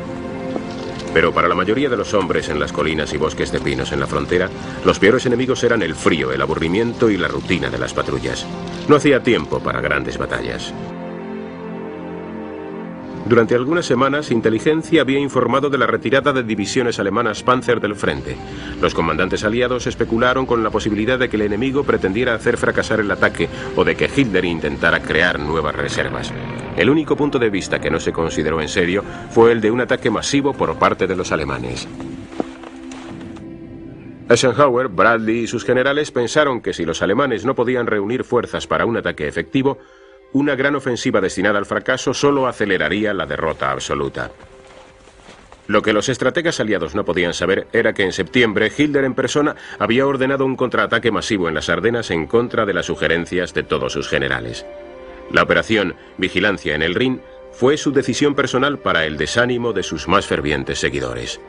Pero para la mayoría de los hombres en las colinas y bosques de pinos en la frontera, los peores enemigos eran el frío, el aburrimiento y la rutina de las patrullas. No hacía tiempo para grandes batallas. Durante algunas semanas, inteligencia había informado de la retirada de divisiones alemanas Panzer del frente. Los comandantes aliados especularon con la posibilidad de que el enemigo pretendiera hacer fracasar el ataque o de que Hitler intentara crear nuevas reservas. El único punto de vista que no se consideró en serio fue el de un ataque masivo por parte de los alemanes. Eisenhower, Bradley y sus generales pensaron que si los alemanes no podían reunir fuerzas para un ataque efectivo, una gran ofensiva destinada al fracaso solo aceleraría la derrota absoluta. Lo que los estrategas aliados no podían saber era que en septiembre Hitler en persona había ordenado un contraataque masivo en las Ardenas en contra de las sugerencias de todos sus generales. La operación Vigilancia en el Rin fue su decisión personal para el desánimo de sus más fervientes seguidores.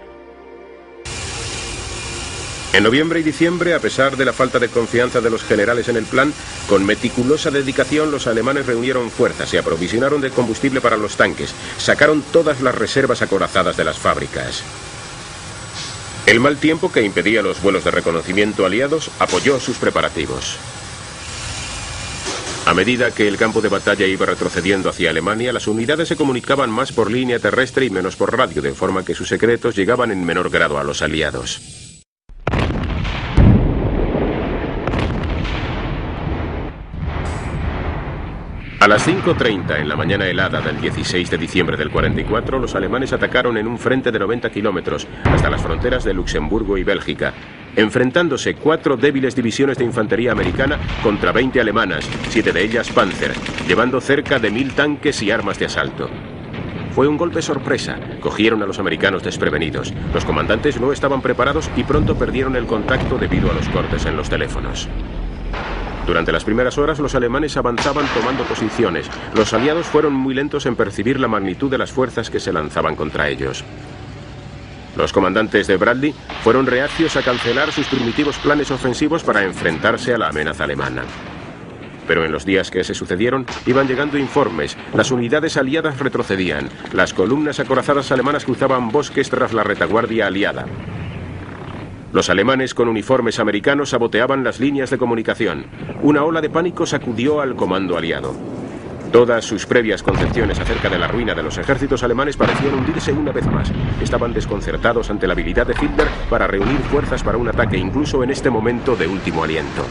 En noviembre y diciembre, a pesar de la falta de confianza de los generales en el plan, con meticulosa dedicación los alemanes reunieron fuerzas, se aprovisionaron de combustible para los tanques, sacaron todas las reservas acorazadas de las fábricas. El mal tiempo que impedía los vuelos de reconocimiento aliados apoyó sus preparativos. A medida que el campo de batalla iba retrocediendo hacia Alemania, las unidades se comunicaban más por línea terrestre y menos por radio, de forma que sus secretos llegaban en menor grado a los aliados. A las 5:30 en la mañana helada del 16 de diciembre del 44, los alemanes atacaron en un frente de 90 kilómetros hasta las fronteras de Luxemburgo y Bélgica, enfrentándose 4 débiles divisiones de infantería americana contra 20 alemanas, 7 de ellas Panzer, llevando cerca de 1000 tanques y armas de asalto. Fue un golpe sorpresa, cogieron a los americanos desprevenidos. Los comandantes no estaban preparados y pronto perdieron el contacto debido a los cortes en los teléfonos. Durante las primeras horas los alemanes avanzaban tomando posiciones. Los aliados fueron muy lentos en percibir la magnitud de las fuerzas que se lanzaban contra ellos. Los comandantes de Bradley fueron reacios a cancelar sus primitivos planes ofensivos para enfrentarse a la amenaza alemana. Pero en los días que se sucedieron iban llegando informes, las unidades aliadas retrocedían, las columnas acorazadas alemanas cruzaban bosques tras la retaguardia aliada. Los alemanes con uniformes americanos saboteaban las líneas de comunicación. Una ola de pánico sacudió al comando aliado. Todas sus previas concepciones acerca de la ruina de los ejércitos alemanes parecían hundirse una vez más. Estaban desconcertados ante la habilidad de Hitler para reunir fuerzas para un ataque, incluso en este momento de último aliento.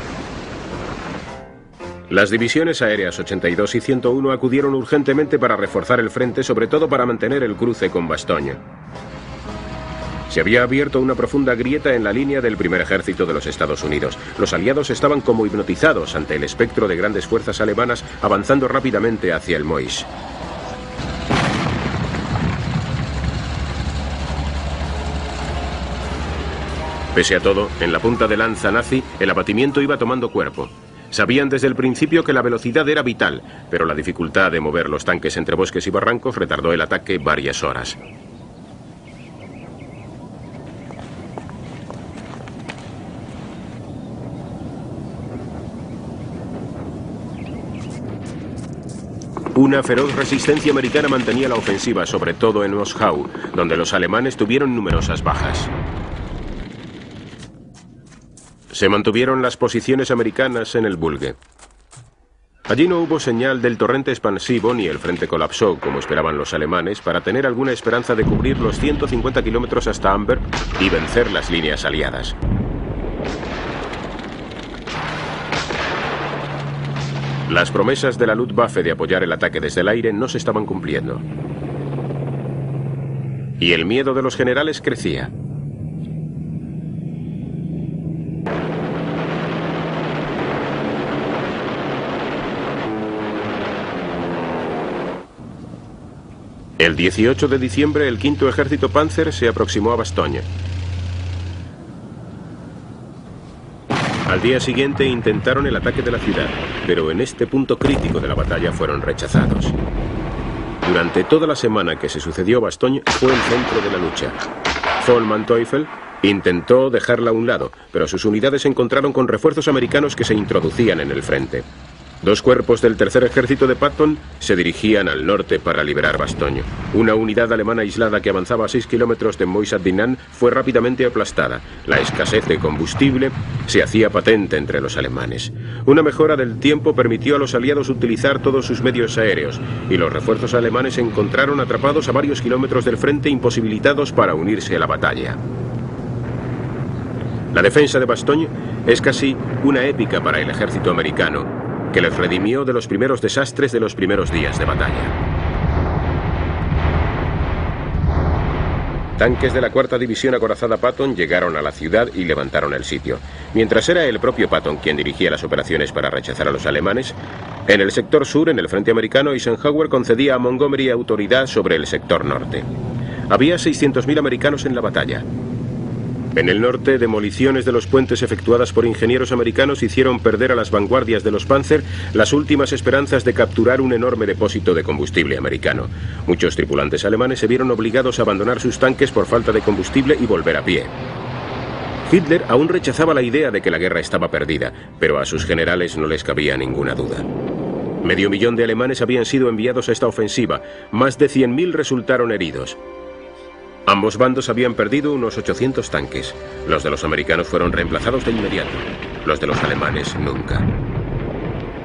Las divisiones aéreas 82 y 101 acudieron urgentemente para reforzar el frente, sobre todo para mantener el cruce con Bastogne. Se había abierto una profunda grieta en la línea del primer ejército de los Estados Unidos. Los aliados estaban como hipnotizados ante el espectro de grandes fuerzas alemanas avanzando rápidamente hacia el Mois. Pese a todo, en la punta de lanza nazi, el abatimiento iba tomando cuerpo. Sabían desde el principio que la velocidad era vital, pero la dificultad de mover los tanques entre bosques y barrancos retardó el ataque varias horas. Una feroz resistencia americana mantenía la ofensiva, sobre todo en Moschau, donde los alemanes tuvieron numerosas bajas. Se mantuvieron las posiciones americanas en el Bulge. Allí no hubo señal del torrente expansivo ni el frente colapsó, como esperaban los alemanes, para tener alguna esperanza de cubrir los 150 kilómetros hasta Amberg y vencer las líneas aliadas. Las promesas de la Luftwaffe de apoyar el ataque desde el aire no se estaban cumpliendo. Y el miedo de los generales crecía. El 18 de diciembre el 5º Ejército Panzer se aproximó a Bastogne. Al día siguiente intentaron el ataque de la ciudad, pero en este punto crítico de la batalla fueron rechazados. Durante toda la semana que se sucedió Bastogne fue el centro de la lucha. Von Manteuffel intentó dejarla a un lado, pero sus unidades se encontraron con refuerzos americanos que se introducían en el frente. 2 cuerpos del tercer ejército de Patton se dirigían al norte para liberar Bastogne. Una unidad alemana aislada que avanzaba a 6 kilómetros de Moissac-Dinant fue rápidamente aplastada. La escasez de combustible se hacía patente entre los alemanes. Una mejora del tiempo permitió a los aliados utilizar todos sus medios aéreos, y los refuerzos alemanes se encontraron atrapados a varios kilómetros del frente, imposibilitados para unirse a la batalla. La defensa de Bastogne es casi una épica para el ejército americano, que les redimió de los primeros desastres de los primeros días de batalla. Tanques de la 4ª División acorazada Patton llegaron a la ciudad y levantaron el sitio. Mientras era el propio Patton quien dirigía las operaciones para rechazar a los alemanes, en el sector sur, en el frente americano, Eisenhower concedía a Montgomery autoridad sobre el sector norte. Había 600.000 americanos en la batalla. En el norte, demoliciones de los puentes efectuadas por ingenieros americanos hicieron perder a las vanguardias de los Panzer las últimas esperanzas de capturar un enorme depósito de combustible americano. Muchos tripulantes alemanes se vieron obligados a abandonar sus tanques por falta de combustible y volver a pie. Hitler aún rechazaba la idea de que la guerra estaba perdida, pero a sus generales no les cabía ninguna duda. 500.000 de alemanes habían sido enviados a esta ofensiva, más de 100.000 resultaron heridos. Ambos bandos habían perdido unos 800 tanques. Los de los americanos fueron reemplazados de inmediato. Los de los alemanes nunca.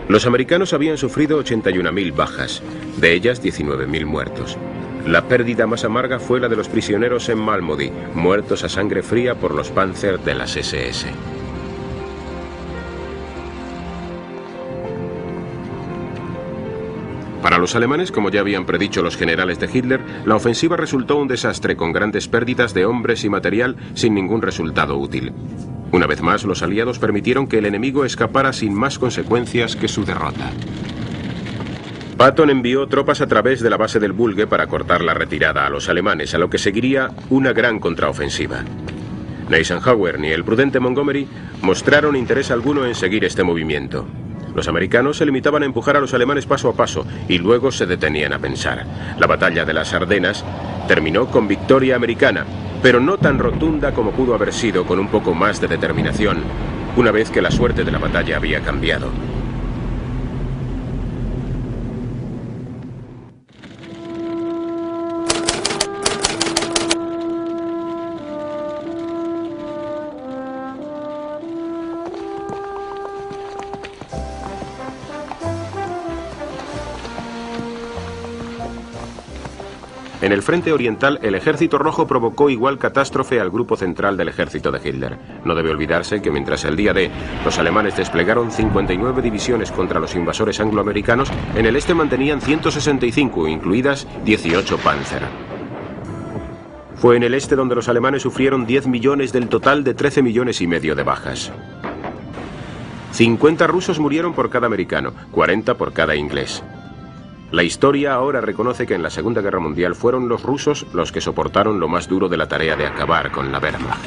Los americanos habían sufrido 81.000 bajas, de ellas 19.000 muertos. La pérdida más amarga fue la de los prisioneros en Malmedy, muertos a sangre fría por los Panzer de las SS. Para los alemanes, como ya habían predicho los generales de Hitler, la ofensiva resultó un desastre con grandes pérdidas de hombres y material sin ningún resultado útil. Una vez más, los aliados permitieron que el enemigo escapara sin más consecuencias que su derrota. Patton envió tropas a través de la base del Bulge para cortar la retirada a los alemanes, a lo que seguiría una gran contraofensiva. Ni Eisenhower ni el prudente Montgomery mostraron interés alguno en seguir este movimiento. Los americanos se limitaban a empujar a los alemanes paso a paso y luego se detenían a pensar. La batalla de las Ardenas terminó con victoria americana, pero no tan rotunda como pudo haber sido con un poco más de determinación, una vez que la suerte de la batalla había cambiado. En el frente oriental, el Ejército Rojo provocó igual catástrofe al grupo central del ejército de Hitler. No debe olvidarse que mientras el día D los alemanes desplegaron 59 divisiones contra los invasores angloamericanos, en el este mantenían 165, incluidas 18 Panzer. Fue en el este donde los alemanes sufrieron 10 millones del total de 13,5 millones de bajas. 50 rusos murieron por cada americano, 40 por cada inglés. La historia ahora reconoce que en la Segunda Guerra Mundial fueron los rusos los que soportaron lo más duro de la tarea de acabar con la Wehrmacht.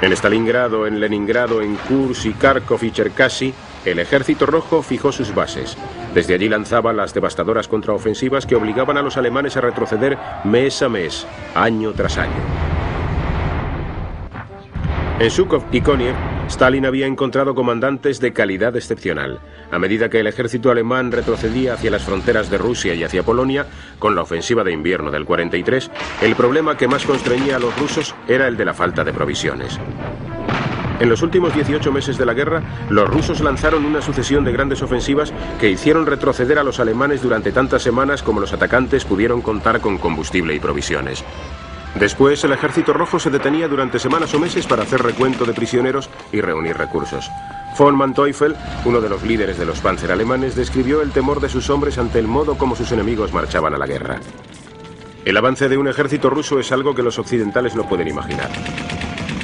En Stalingrado, en Leningrado, en Kursk y Kharkov y Cherkasy, el Ejército Rojo fijó sus bases. Desde allí lanzaba las devastadoras contraofensivas que obligaban a los alemanes a retroceder mes a mes, año tras año. En Zhukov y Koniev, Stalin había encontrado comandantes de calidad excepcional. A medida que el ejército alemán retrocedía hacia las fronteras de Rusia y hacia Polonia, con la ofensiva de invierno del 43, el problema que más constreñía a los rusos era el de la falta de provisiones. En los últimos 18 meses de la guerra, los rusos lanzaron una sucesión de grandes ofensivas que hicieron retroceder a los alemanes durante tantas semanas como los atacantes pudieron contar con combustible y provisiones. Después, el Ejército Rojo se detenía durante semanas o meses para hacer recuento de prisioneros y reunir recursos. Von Manteuffel, uno de los líderes de los Panzer alemanes, describió el temor de sus hombres ante el modo como sus enemigos marchaban a la guerra. El avance de un ejército ruso es algo que los occidentales no pueden imaginar.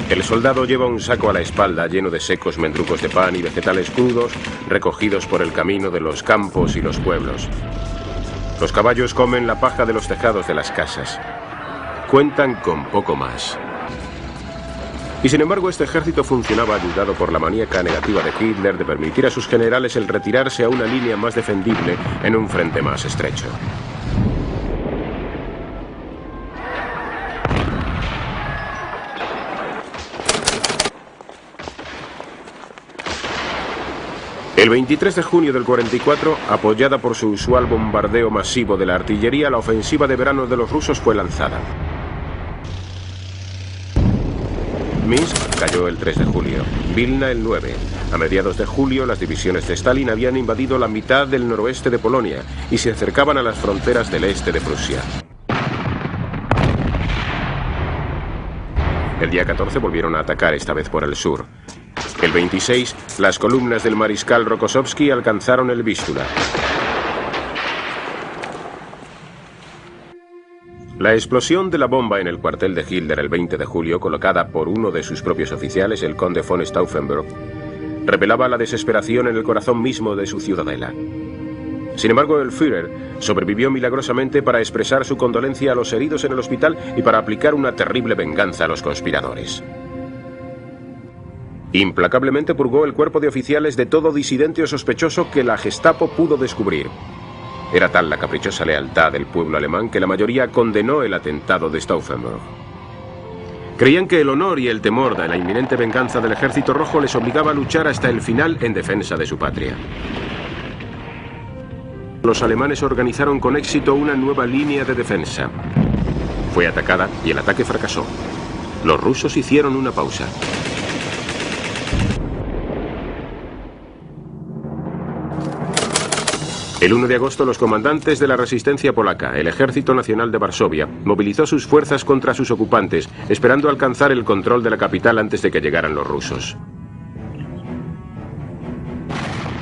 El soldado lleva un saco a la espalda lleno de secos mendrucos de pan y vegetales crudos recogidos por el camino de los campos y los pueblos. Los caballos comen la paja de los tejados de las casas. Cuentan con poco más. Y sin embargo, este ejército funcionaba ayudado por la maníaca negativa de Hitler de permitir a sus generales el retirarse a una línea más defendible en un frente más estrecho. El 23 de junio del 44, apoyada por su usual bombardeo masivo de la artillería, la ofensiva de verano de los rusos fue lanzada. Minsk cayó el 3 de julio, Vilna el 9. A mediados de julio, las divisiones de Stalin habían invadido la mitad del noroeste de Polonia y se acercaban a las fronteras del este de Prusia. El día 14 volvieron a atacar, esta vez por el sur. El 26, las columnas del mariscal Rokossovski alcanzaron el Vístula. La explosión de la bomba en el cuartel de Hitler el 20 de julio, colocada por uno de sus propios oficiales, el conde von Stauffenberg, revelaba la desesperación en el corazón mismo de su ciudadela. Sin embargo, el Führer sobrevivió milagrosamente para expresar su condolencia a los heridos en el hospital y para aplicar una terrible venganza a los conspiradores. Implacablemente purgó el cuerpo de oficiales de todo disidente o sospechoso que la Gestapo pudo descubrir. Era tal la caprichosa lealtad del pueblo alemán que la mayoría condenó el atentado de Stauffenberg. Creían que el honor y el temor de la inminente venganza del Ejército Rojo les obligaba a luchar hasta el final en defensa de su patria. Los alemanes organizaron con éxito una nueva línea de defensa. Fue atacada y el ataque fracasó. Los rusos hicieron una pausa. El 1 de agosto, los comandantes de la resistencia polaca, el Ejército Nacional de Varsovia, movilizó sus fuerzas contra sus ocupantes, esperando alcanzar el control de la capital antes de que llegaran los rusos.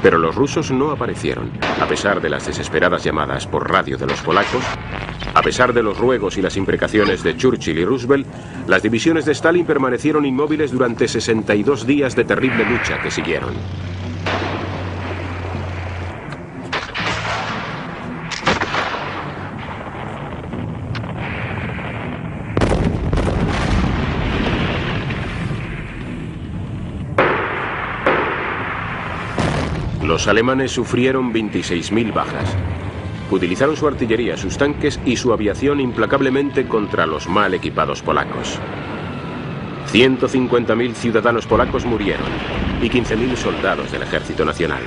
Pero los rusos no aparecieron, a pesar de las desesperadas llamadas por radio de los polacos, a pesar de los ruegos y las imprecaciones de Churchill y Roosevelt. Las divisiones de Stalin permanecieron inmóviles durante 62 días de terrible lucha que siguieron. Los alemanes sufrieron 26.000 bajas. Utilizaron su artillería, sus tanques y su aviación implacablemente contra los mal equipados polacos. 150.000 ciudadanos polacos murieron y 15.000 soldados del Ejército Nacional.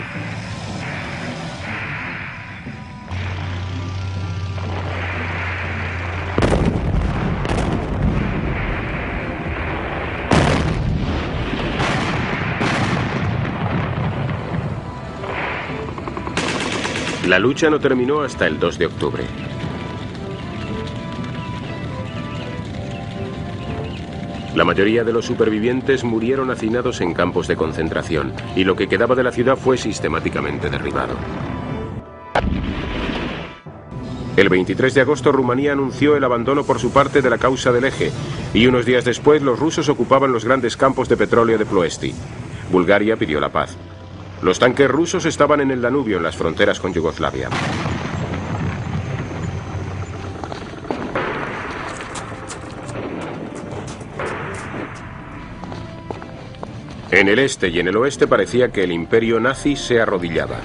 La lucha no terminó hasta el 2 de octubre. La mayoría de los supervivientes murieron hacinados en campos de concentración y lo que quedaba de la ciudad fue sistemáticamente derribado. El 23 de agosto, Rumanía anunció el abandono por su parte de la causa del Eje y unos días después los rusos ocupaban los grandes campos de petróleo de Ploesti. Bulgaria pidió la paz. Los tanques rusos estaban en el Danubio, en las fronteras con Yugoslavia. En el este y en el oeste parecía que el imperio nazi se arrodillaba.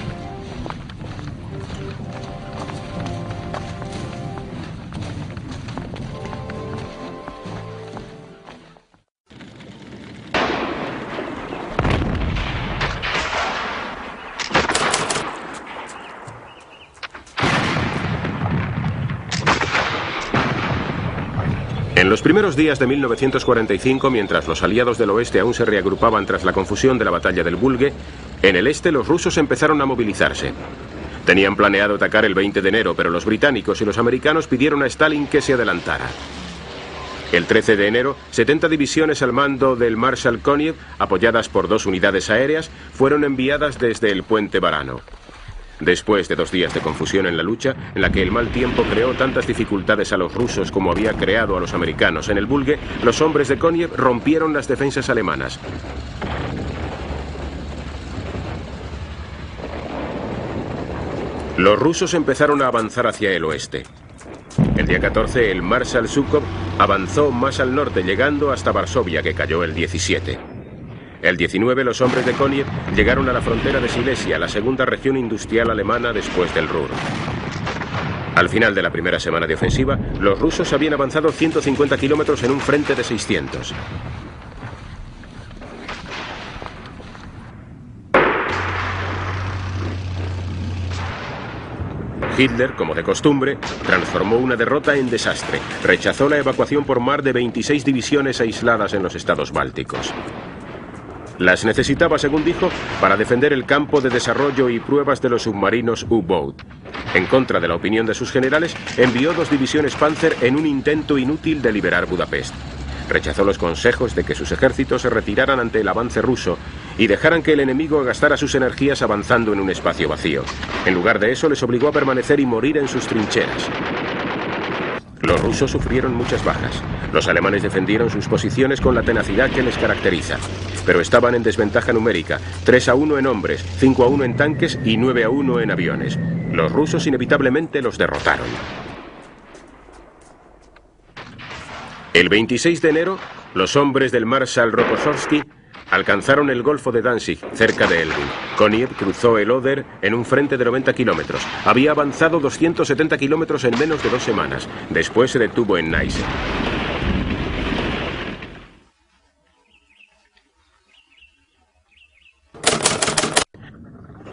En los primeros días de 1945, mientras los aliados del oeste aún se reagrupaban tras la confusión de la batalla del Bulge, en el este los rusos empezaron a movilizarse. Tenían planeado atacar el 20 de enero, pero los británicos y los americanos pidieron a Stalin que se adelantara. El 13 de enero, 70 divisiones al mando del Marshal Koniev, apoyadas por 2 unidades aéreas, fueron enviadas desde el puente Barano. Después de 2 días de confusión en la lucha, en la que el mal tiempo creó tantas dificultades a los rusos como había creado a los americanos en el Bulge, los hombres de Koniev rompieron las defensas alemanas. Los rusos empezaron a avanzar hacia el oeste. El día 14, el Marshal Zhukov avanzó más al norte, llegando hasta Varsovia, que cayó el 17. El 19, los hombres de Koniev llegaron a la frontera de Silesia, la segunda región industrial alemana después del Ruhr. Al final de la primera semana de ofensiva, los rusos habían avanzado 150 kilómetros en un frente de 600. Hitler, como de costumbre, transformó una derrota en desastre. Rechazó la evacuación por mar de 26 divisiones aisladas en los estados bálticos. Las necesitaba, según dijo, para defender el campo de desarrollo y pruebas de los submarinos U-Boat. En contra de la opinión de sus generales, envió 2 divisiones Panzer en un intento inútil de liberar Budapest. Rechazó los consejos de que sus ejércitos se retiraran ante el avance ruso y dejaran que el enemigo gastara sus energías avanzando en un espacio vacío. En lugar de eso, les obligó a permanecer y morir en sus trincheras. Los rusos sufrieron muchas bajas. Los alemanes defendieron sus posiciones con la tenacidad que les caracteriza. Pero estaban en desventaja numérica, 3-1 en hombres, 5-1 en tanques y 9-1 en aviones. Los rusos inevitablemente los derrotaron. El 26 de enero, los hombres del Marshal Rokossovski alcanzaron el Golfo de Danzig, cerca de Elbing. Koniev cruzó el Oder en un frente de 90 kilómetros. Había avanzado 270 kilómetros en menos de 2 semanas. Después se detuvo en Neisse.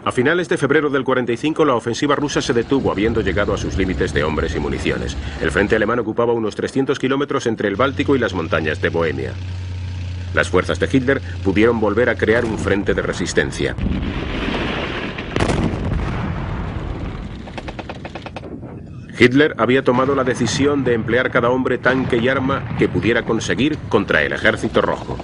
A finales de febrero del 45, la ofensiva rusa se detuvo, habiendo llegado a sus límites de hombres y municiones. El frente alemán ocupaba unos 300 kilómetros entre el Báltico y las montañas de Bohemia. Las fuerzas de Hitler pudieron volver a crear un frente de resistencia. Hitler había tomado la decisión de emplear cada hombre, tanque y arma que pudiera conseguir contra el Ejército Rojo.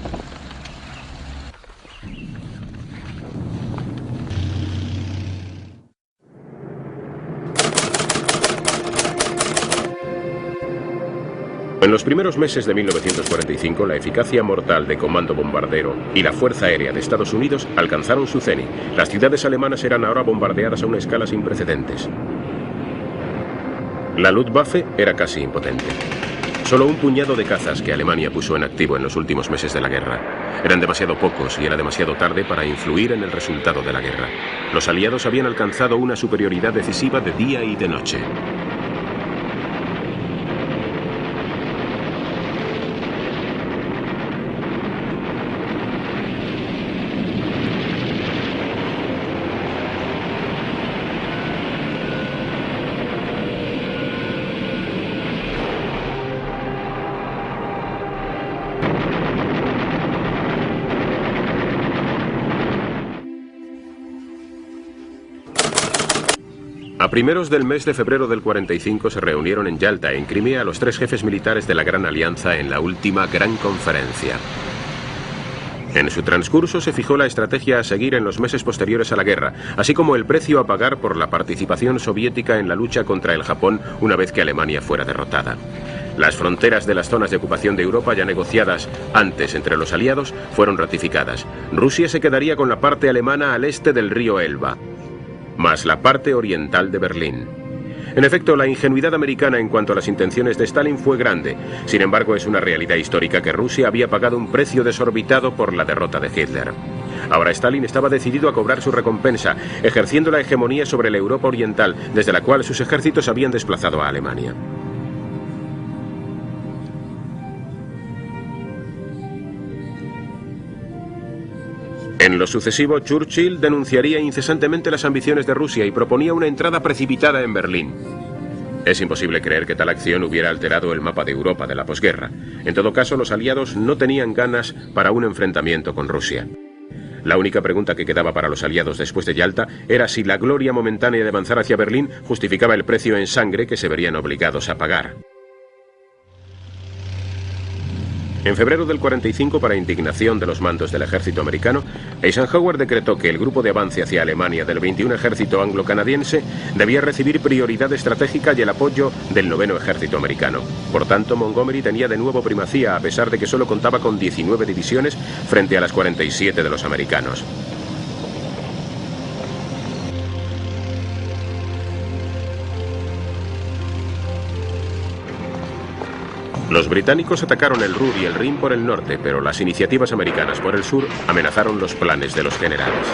En los primeros meses de 1945, la eficacia mortal de Comando Bombardero y la Fuerza Aérea de Estados Unidos alcanzaron su cenit. Las ciudades alemanas eran ahora bombardeadas a una escala sin precedentes. La Luftwaffe era casi impotente. Solo un puñado de cazas que Alemania puso en activo en los últimos meses de la guerra. Eran demasiado pocos y era demasiado tarde para influir en el resultado de la guerra. Los aliados habían alcanzado una superioridad decisiva de día y de noche. A primeros del mes de febrero del 45 se reunieron en Yalta, en Crimea, los 3 jefes militares de la Gran Alianza en la última gran conferencia. En su transcurso se fijó la estrategia a seguir en los meses posteriores a la guerra, así como el precio a pagar por la participación soviética en la lucha contra el Japón una vez que Alemania fuera derrotada. Las fronteras de las zonas de ocupación de Europa ya negociadas antes entre los aliados fueron ratificadas. Rusia se quedaría con la parte alemana al este del río Elba, más la parte oriental de Berlín. En efecto, la ingenuidad americana en cuanto a las intenciones de Stalin fue grande. Sin embargo, es una realidad histórica que Rusia había pagado un precio desorbitado por la derrota de Hitler. Ahora Stalin estaba decidido a cobrar su recompensa, ejerciendo la hegemonía sobre la Europa oriental, desde la cual sus ejércitos habían desplazado a Alemania. En lo sucesivo, Churchill denunciaría incesantemente las ambiciones de Rusia y proponía una entrada precipitada en Berlín. Es imposible creer que tal acción hubiera alterado el mapa de Europa de la posguerra. En todo caso, los aliados no tenían ganas para un enfrentamiento con Rusia. La única pregunta que quedaba para los aliados después de Yalta era si la gloria momentánea de avanzar hacia Berlín justificaba el precio en sangre que se verían obligados a pagar. En febrero del 45, para indignación de los mandos del ejército americano, Eisenhower decretó que el grupo de avance hacia Alemania del 21 Ejército Anglo-Canadiense debía recibir prioridad estratégica y el apoyo del 9º Ejército Americano. Por tanto, Montgomery tenía de nuevo primacía, a pesar de que solo contaba con 19 divisiones frente a las 47 de los americanos. Los británicos atacaron el Ruhr y el Rin por el norte, pero las iniciativas americanas por el sur amenazaron los planes de los generales.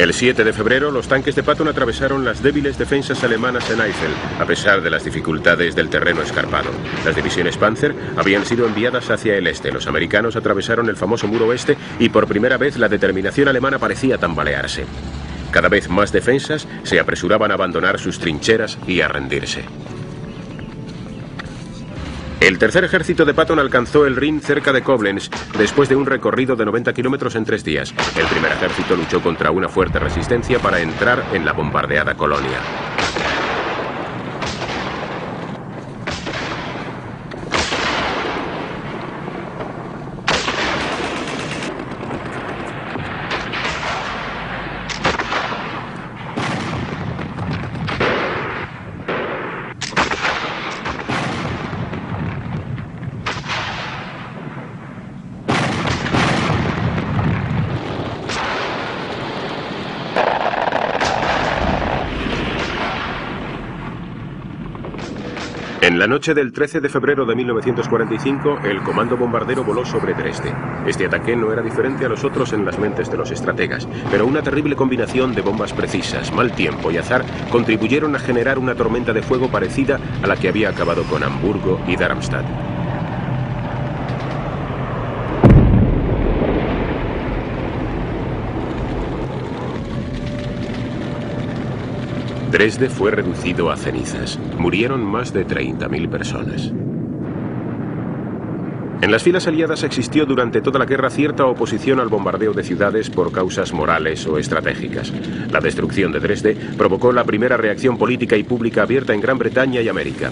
El 7 de febrero, los tanques de Patton atravesaron las débiles defensas alemanas en Eifel, a pesar de las dificultades del terreno escarpado. Las divisiones Panzer habían sido enviadas hacia el este. Los americanos atravesaron el famoso muro oeste y por primera vez la determinación alemana parecía tambalearse. Cada vez más defensas se apresuraban a abandonar sus trincheras y a rendirse. El tercer ejército de Patton alcanzó el Rin cerca de Koblenz después de un recorrido de 90 kilómetros en 3 días. El primer ejército luchó contra una fuerte resistencia para entrar en la bombardeada colonia. En la noche del 13 de febrero de 1945, el comando bombardero voló sobre Dresde. Este ataque no era diferente a los otros en las mentes de los estrategas, pero una terrible combinación de bombas precisas, mal tiempo y azar contribuyeron a generar una tormenta de fuego parecida a la que había acabado con Hamburgo y Darmstadt. Dresde fue reducido a cenizas. Murieron más de 30.000 personas. En las filas aliadas existió durante toda la guerra cierta oposición al bombardeo de ciudades por causas morales o estratégicas. La destrucción de Dresde provocó la primera reacción política y pública abierta en Gran Bretaña y América.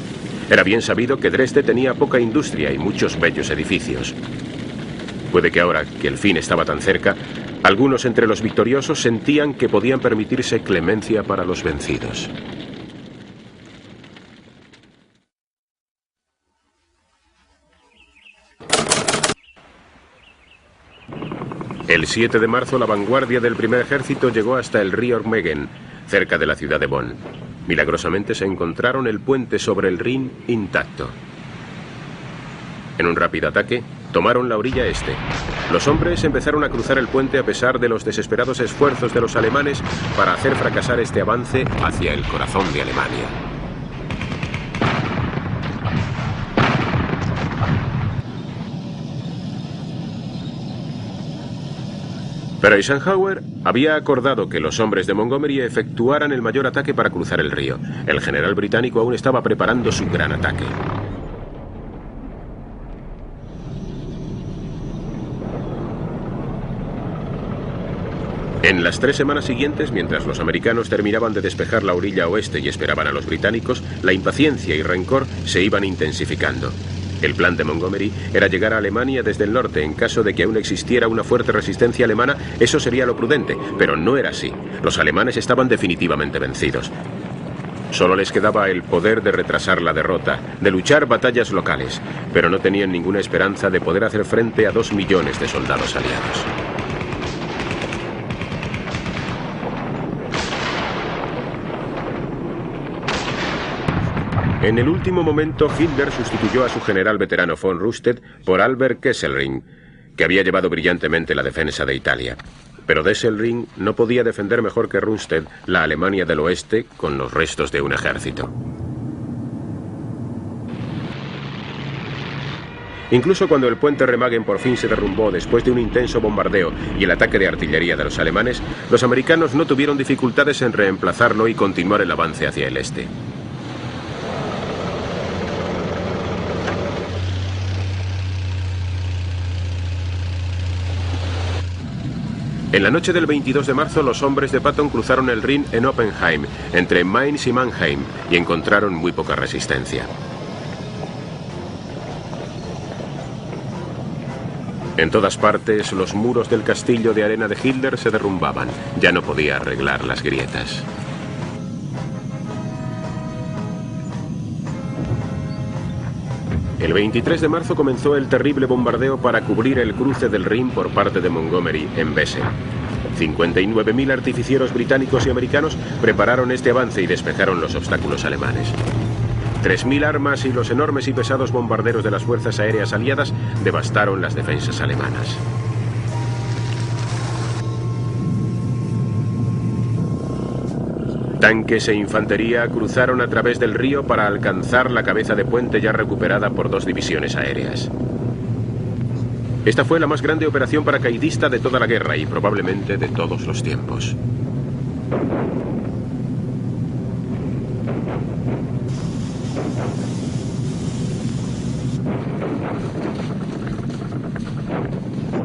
Era bien sabido que Dresde tenía poca industria y muchos bellos edificios. Puede que ahora que el fin estaba tan cerca, algunos entre los victoriosos sentían que podían permitirse clemencia para los vencidos. El 7 de marzo la vanguardia del primer ejército llegó hasta el río Meggen, cerca de la ciudad de Bonn. Milagrosamente se encontraron el puente sobre el Rin intacto. En un rápido ataque, tomaron la orilla este. Los hombres empezaron a cruzar el puente a pesar de los desesperados esfuerzos de los alemanes para hacer fracasar este avance hacia el corazón de Alemania. Pero Eisenhower había acordado que los hombres de Montgomery efectuaran el mayor ataque para cruzar el río. El general británico aún estaba preparando su gran ataque. En las 3 semanas siguientes, mientras los americanos terminaban de despejar la orilla oeste y esperaban a los británicos, la impaciencia y rencor se iban intensificando. El plan de Montgomery era llegar a Alemania desde el norte. En caso de que aún existiera una fuerte resistencia alemana, eso sería lo prudente, pero no era así. Los alemanes estaban definitivamente vencidos. Solo les quedaba el poder de retrasar la derrota, de luchar batallas locales, pero no tenían ninguna esperanza de poder hacer frente a 2 millones de soldados aliados. En el último momento, Hitler sustituyó a su general veterano von Rundstedt por Albert Kesselring, que había llevado brillantemente la defensa de Italia. Pero Kesselring no podía defender mejor que Rundstedt la Alemania del oeste con los restos de un ejército. Incluso cuando el puente Remagen por fin se derrumbó después de un intenso bombardeo y el ataque de artillería de los alemanes, los americanos no tuvieron dificultades en reemplazarlo y continuar el avance hacia el este. En la noche del 22 de marzo, los hombres de Patton cruzaron el Rin en Oppenheim, entre Mainz y Mannheim, y encontraron muy poca resistencia. En todas partes, los muros del castillo de arena de Hitler se derrumbaban. Ya no podía arreglar las grietas. El 23 de marzo comenzó el terrible bombardeo para cubrir el cruce del Rin por parte de Montgomery en Wesel. 59.000 artificieros británicos y americanos prepararon este avance y despejaron los obstáculos alemanes. 3.000 armas y los enormes y pesados bombarderos de las fuerzas aéreas aliadas devastaron las defensas alemanas. Tanques e infantería cruzaron a través del río para alcanzar la cabeza de puente ya recuperada por 2 divisiones aéreas. Esta fue la más grande operación paracaidista de toda la guerra y probablemente de todos los tiempos.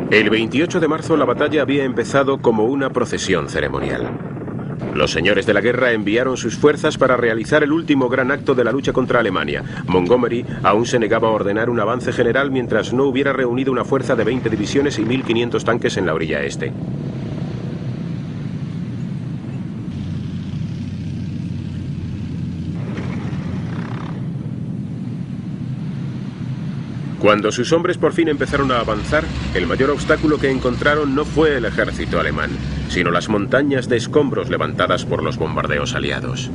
El 28 de marzo la batalla había empezado como una procesión ceremonial. Los señores de la guerra enviaron sus fuerzas para realizar el último gran acto de la lucha contra Alemania. Montgomery aún se negaba a ordenar un avance general mientras no hubiera reunido una fuerza de 20 divisiones y 1.500 tanques en la orilla este. Cuando sus hombres por fin empezaron a avanzar, el mayor obstáculo que encontraron no fue el ejército alemán, sino las montañas de escombros levantadas por los bombardeos aliados.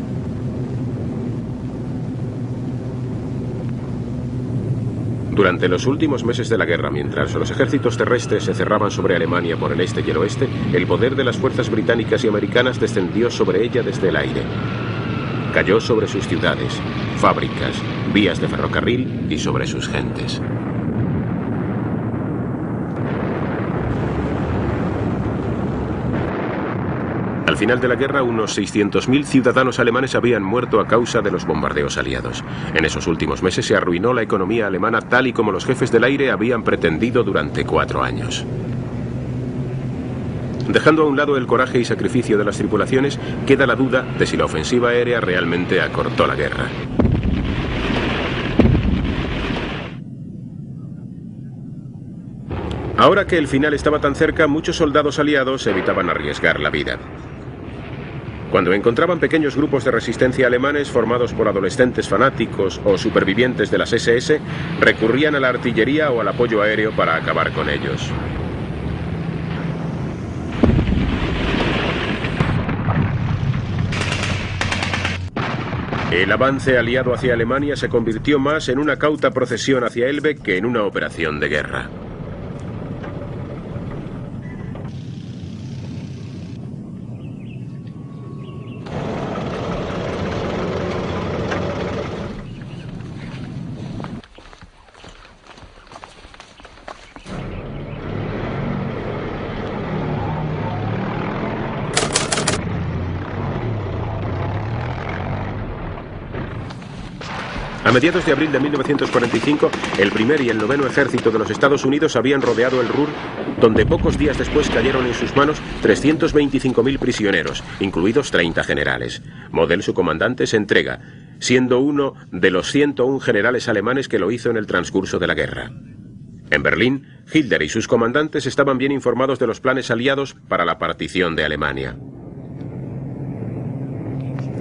Durante los últimos meses de la guerra, mientras los ejércitos terrestres se cerraban sobre Alemania por el este y el oeste, el poder de las fuerzas británicas y americanas descendió sobre ella desde el aire. Cayó sobre sus ciudades, fábricas, vías de ferrocarril y sobre sus gentes. Al final de la guerra, unos 600.000 ciudadanos alemanes habían muerto a causa de los bombardeos aliados. En esos últimos meses se arruinó la economía alemana tal y como los jefes del aire habían pretendido durante 4 años. Dejando a un lado el coraje y sacrificio de las tripulaciones, queda la duda de si la ofensiva aérea realmente acortó la guerra. Ahora que el final estaba tan cerca, muchos soldados aliados evitaban arriesgar la vida. Cuando encontraban pequeños grupos de resistencia alemanes formados por adolescentes fanáticos o supervivientes de las SS, recurrían a la artillería o al apoyo aéreo para acabar con ellos. El avance aliado hacia Alemania se convirtió más en una cauta procesión hacia Elbe que en una operación de guerra. A mediados de abril de 1945, el primer y el 9º ejército de los Estados Unidos habían rodeado el Ruhr, donde pocos días después cayeron en sus manos 325.000 prisioneros, incluidos 30 generales. Model, su comandante, se entrega, siendo uno de los 101 generales alemanes que lo hizo en el transcurso de la guerra. En Berlín, Hitler y sus comandantes estaban bien informados de los planes aliados para la partición de Alemania.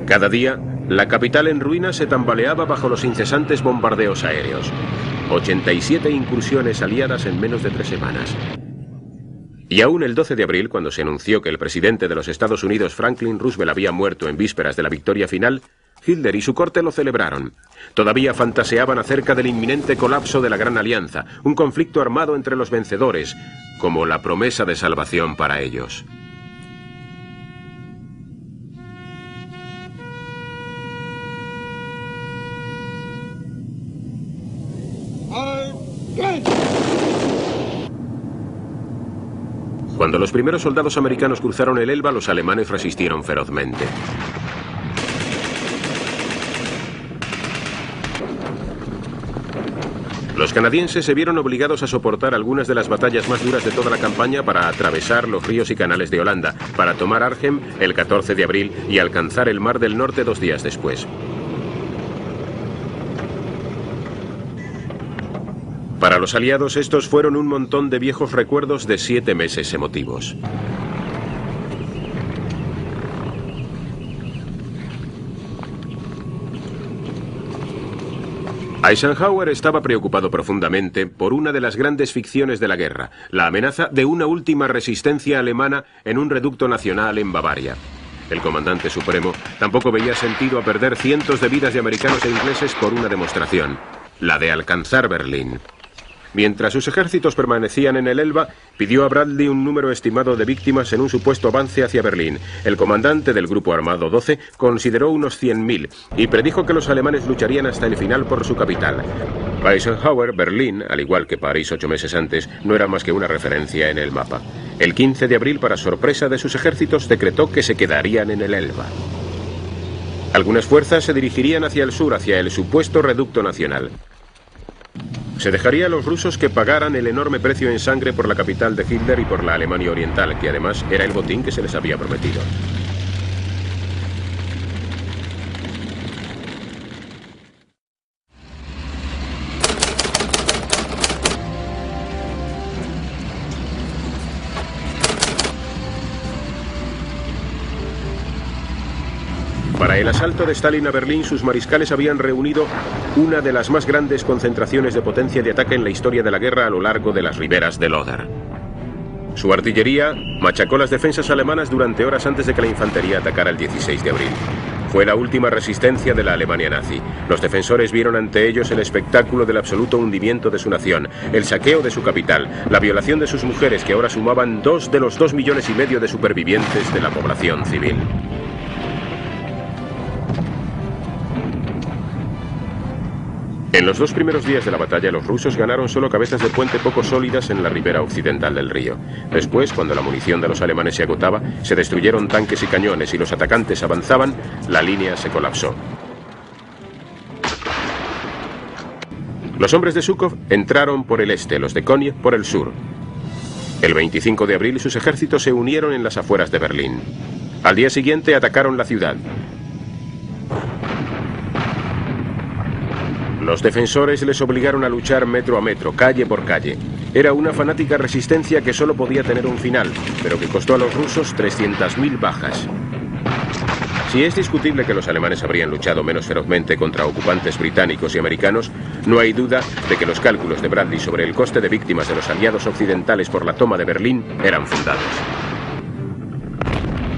Cada día, la capital en ruinas se tambaleaba bajo los incesantes bombardeos aéreos. 87 incursiones aliadas en menos de 3 semanas. Y aún el 12 de abril, cuando se anunció que el presidente de los Estados Unidos, Franklin Roosevelt, había muerto en vísperas de la victoria final, Hitler y su corte lo celebraron. Todavía fantaseaban acerca del inminente colapso de la Gran Alianza, un conflicto armado entre los vencedores, como la promesa de salvación para ellos. Cuando los primeros soldados americanos cruzaron el Elba, los alemanes resistieron ferozmente. Los canadienses se vieron obligados a soportar algunas de las batallas más duras de toda la campaña para atravesar los ríos y canales de Holanda, para tomar Arnhem el 14 de abril y alcanzar el Mar del Norte 2 días después. Para los aliados estos fueron un montón de viejos recuerdos de 7 meses emotivos. Eisenhower estaba preocupado profundamente por una de las grandes ficciones de la guerra, la amenaza de una última resistencia alemana en un reducto nacional en Bavaria. El comandante supremo tampoco veía sentido a perder cientos de vidas de americanos e ingleses por una demostración, la de alcanzar Berlín. Mientras sus ejércitos permanecían en el Elba, pidió a Bradley un número estimado de víctimas en un supuesto avance hacia Berlín. El comandante del Grupo Armado 12 consideró unos 100.000 y predijo que los alemanes lucharían hasta el final por su capital. Para Eisenhower, Berlín, al igual que París 8 meses antes, no era más que una referencia en el mapa. El 15 de abril, para sorpresa de sus ejércitos, decretó que se quedarían en el Elba. Algunas fuerzas se dirigirían hacia el sur, hacia el supuesto reducto nacional. Se dejaría a los rusos que pagaran el enorme precio en sangre por la capital de Hitler y por la Alemania Oriental, que además era el botín que se les había prometido. Para el asalto de Stalin a Berlín, sus mariscales habían reunido una de las más grandes concentraciones de potencia de ataque en la historia de la guerra a lo largo de las riberas del Oder. Su artillería machacó las defensas alemanas durante horas antes de que la infantería atacara el 16 de abril. Fue la última resistencia de la Alemania nazi. Los defensores vieron ante ellos el espectáculo del absoluto hundimiento de su nación, el saqueo de su capital, la violación de sus mujeres, que ahora sumaban 2 de los 2,5 millones de supervivientes de la población civil. En los 2 primeros días de la batalla, los rusos ganaron solo cabezas de puente poco sólidas en la ribera occidental del río. Después, cuando la munición de los alemanes se agotaba, se destruyeron tanques y cañones y los atacantes avanzaban, la línea se colapsó. Los hombres de Zhukov entraron por el este, los de Koniev por el sur. El 25 de abril, sus ejércitos se unieron en las afueras de Berlín. Al día siguiente atacaron la ciudad. Los defensores les obligaron a luchar metro a metro, calle por calle. Era una fanática resistencia que solo podía tener un final, pero que costó a los rusos 300.000 bajas. Si es discutible que los alemanes habrían luchado menos ferozmente contra ocupantes británicos y americanos, no hay duda de que los cálculos de Bradley sobre el coste de víctimas de los aliados occidentales por la toma de Berlín eran fundados.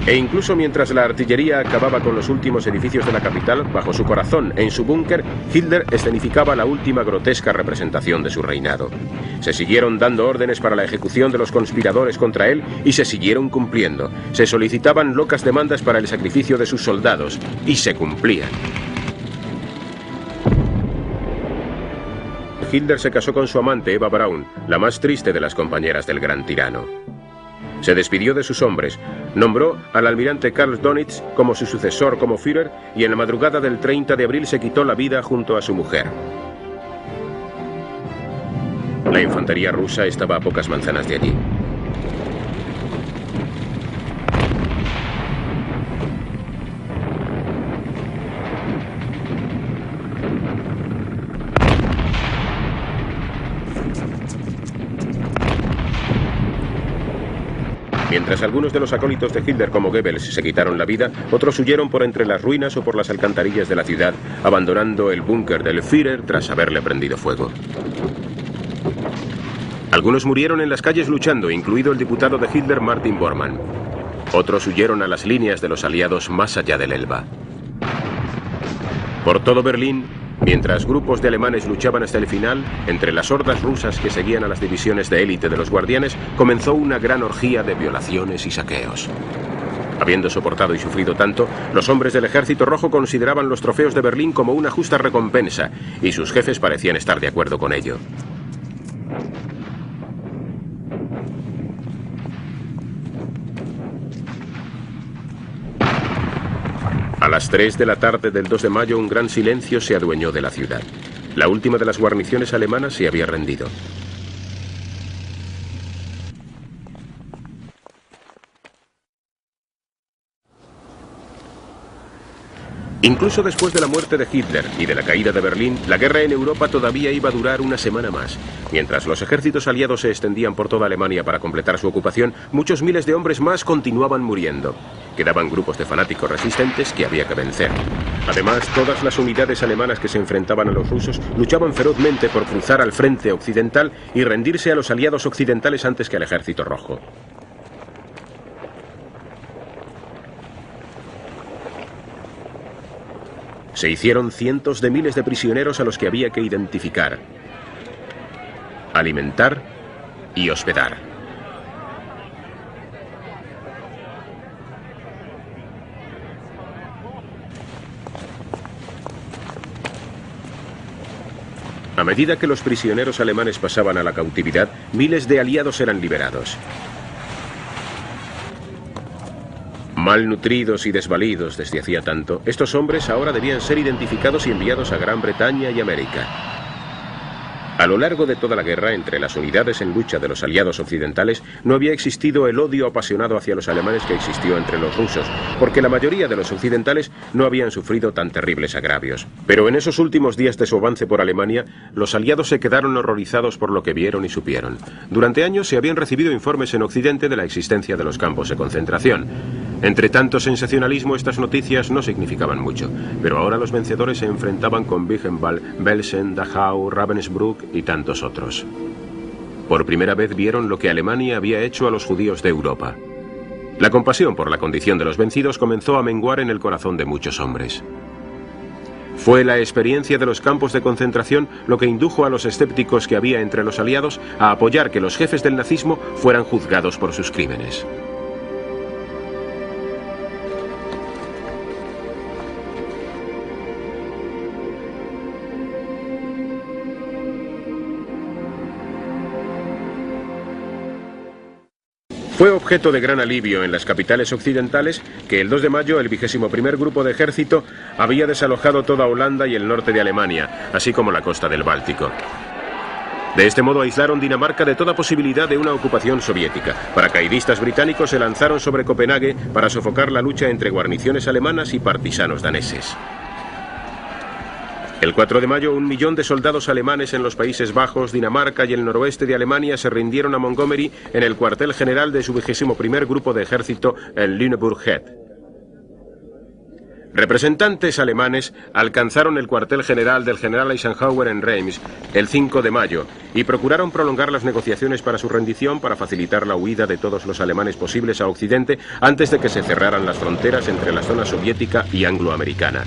E incluso mientras la artillería acababa con los últimos edificios de la capital, bajo su corazón, en su búnker, Hitler escenificaba la última grotesca representación de su reinado. Se siguieron dando órdenes para la ejecución de los conspiradores contra él y se siguieron cumpliendo. Se solicitaban locas demandas para el sacrificio de sus soldados y se cumplían. Hitler se casó con su amante Eva Braun, la más triste de las compañeras del gran tirano. Se despidió de sus hombres, nombró al almirante Karl Dönitz como su sucesor como Führer y en la madrugada del 30 de abril se quitó la vida junto a su mujer. La infantería rusa estaba a pocas manzanas de allí. Mientras algunos de los acólitos de Hitler como Goebbels se quitaron la vida, otros huyeron por entre las ruinas o por las alcantarillas de la ciudad, abandonando el búnker del Führer tras haberle prendido fuego. Algunos murieron en las calles luchando, incluido el diputado de Hitler Martin Bormann. Otros huyeron a las líneas de los aliados más allá del Elba. Por todo Berlín, mientras grupos de alemanes luchaban hasta el final, entre las hordas rusas que seguían a las divisiones de élite de los guardianes, comenzó una gran orgía de violaciones y saqueos. Habiendo soportado y sufrido tanto, los hombres del Ejército Rojo consideraban los trofeos de Berlín como una justa recompensa, y sus jefes parecían estar de acuerdo con ello. A las 3 de la tarde del 2 de mayo, un gran silencio se adueñó de la ciudad. La última de las guarniciones alemanas se había rendido. Incluso después de la muerte de Hitler y de la caída de Berlín, la guerra en Europa todavía iba a durar una semana más. Mientras los ejércitos aliados se extendían por toda Alemania para completar su ocupación, muchos miles de hombres más continuaban muriendo. Quedaban grupos de fanáticos resistentes que había que vencer. Además, todas las unidades alemanas que se enfrentaban a los rusos luchaban ferozmente por cruzar al frente occidental y rendirse a los aliados occidentales antes que al Ejército Rojo. Se hicieron cientos de miles de prisioneros a los que había que identificar. alimentar y hospedar. A medida que los prisioneros alemanes pasaban a la cautividad, miles de aliados eran liberados. Malnutridos y desvalidos desde hacía tanto, estos hombres ahora debían ser identificados y enviados a Gran Bretaña y América. A lo largo de toda la guerra, entre las unidades en lucha de los aliados occidentales, no había existido el odio apasionado hacia los alemanes que existió entre los rusos, porque la mayoría de los occidentales no habían sufrido tan terribles agravios. Pero en esos últimos días de su avance por Alemania, los aliados se quedaron horrorizados por lo que vieron y supieron. Durante años se habían recibido informes en Occidente de la existencia de los campos de concentración. Entre tanto sensacionalismo, estas noticias no significaban mucho, pero ahora los vencedores se enfrentaban con Buchenwald, Belsen, Dachau, Ravensbrück y tantos otros. Por primera vez vieron lo que Alemania había hecho a los judíos de Europa. La compasión por la condición de los vencidos comenzó a menguar en el corazón de muchos hombres. Fue la experiencia de los campos de concentración lo que indujo a los escépticos que había entre los aliados a apoyar que los jefes del nazismo fueran juzgados por sus crímenes. Fue objeto de gran alivio en las capitales occidentales que el 2 de mayo el 21º Grupo de Ejército había desalojado toda Holanda y el norte de Alemania, así como la costa del Báltico. De este modo aislaron Dinamarca de toda posibilidad de una ocupación soviética. Paracaidistas británicos se lanzaron sobre Copenhague para sofocar la lucha entre guarniciones alemanas y partisanos daneses. El 4 de mayo, 1 millón de soldados alemanes en los Países Bajos, Dinamarca y el noroeste de Alemania se rindieron a Montgomery en el cuartel general de su 21º Grupo de Ejército en Lüneburg-Head. Representantes alemanes alcanzaron el cuartel general del general Eisenhower en Reims el 5 de mayo y procuraron prolongar las negociaciones para su rendición para facilitar la huida de todos los alemanes posibles a Occidente antes de que se cerraran las fronteras entre la zona soviética y angloamericana.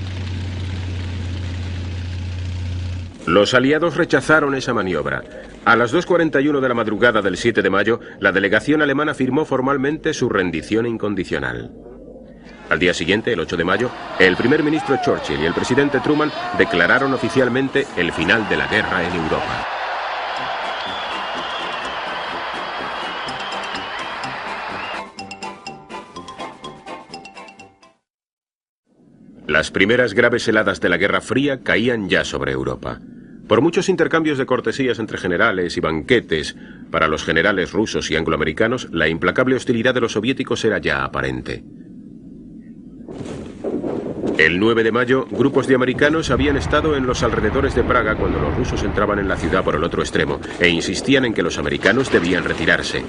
Los aliados rechazaron esa maniobra. A las 2:41 de la madrugada del 7 de mayo, la delegación alemana firmó formalmente su rendición incondicional. Al día siguiente, el 8 de mayo, el primer ministro Churchill y el presidente Truman declararon oficialmente el final de la guerra en Europa. Las primeras graves heladas de la Guerra Fría caían ya sobre Europa. Por muchos intercambios de cortesías entre generales y banquetes para los generales rusos y angloamericanos, la implacable hostilidad de los soviéticos era ya aparente. El 9 de mayo, grupos de americanos habían estado en los alrededores de Praga cuando los rusos entraban en la ciudad por el otro extremo e insistían en que los americanos debían retirarse.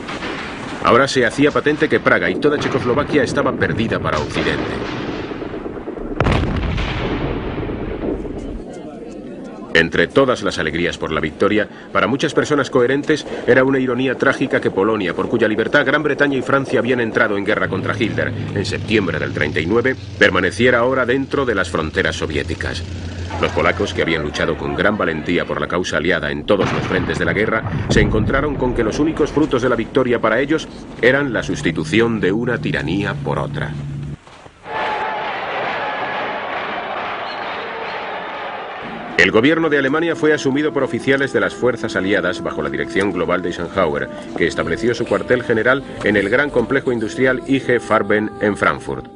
Ahora se hacía patente que Praga y toda Checoslovaquia estaba perdida para Occidente. Entre todas las alegrías por la victoria, para muchas personas coherentes era una ironía trágica que Polonia, por cuya libertad Gran Bretaña y Francia habían entrado en guerra contra Hitler en septiembre del 39, permaneciera ahora dentro de las fronteras soviéticas. Los polacos, que habían luchado con gran valentía por la causa aliada en todos los frentes de la guerra, se encontraron con que los únicos frutos de la victoria para ellos eran la sustitución de una tiranía por otra. El gobierno de Alemania fue asumido por oficiales de las fuerzas aliadas bajo la dirección global de Eisenhower, que estableció su cuartel general en el gran complejo industrial IG Farben en Frankfurt.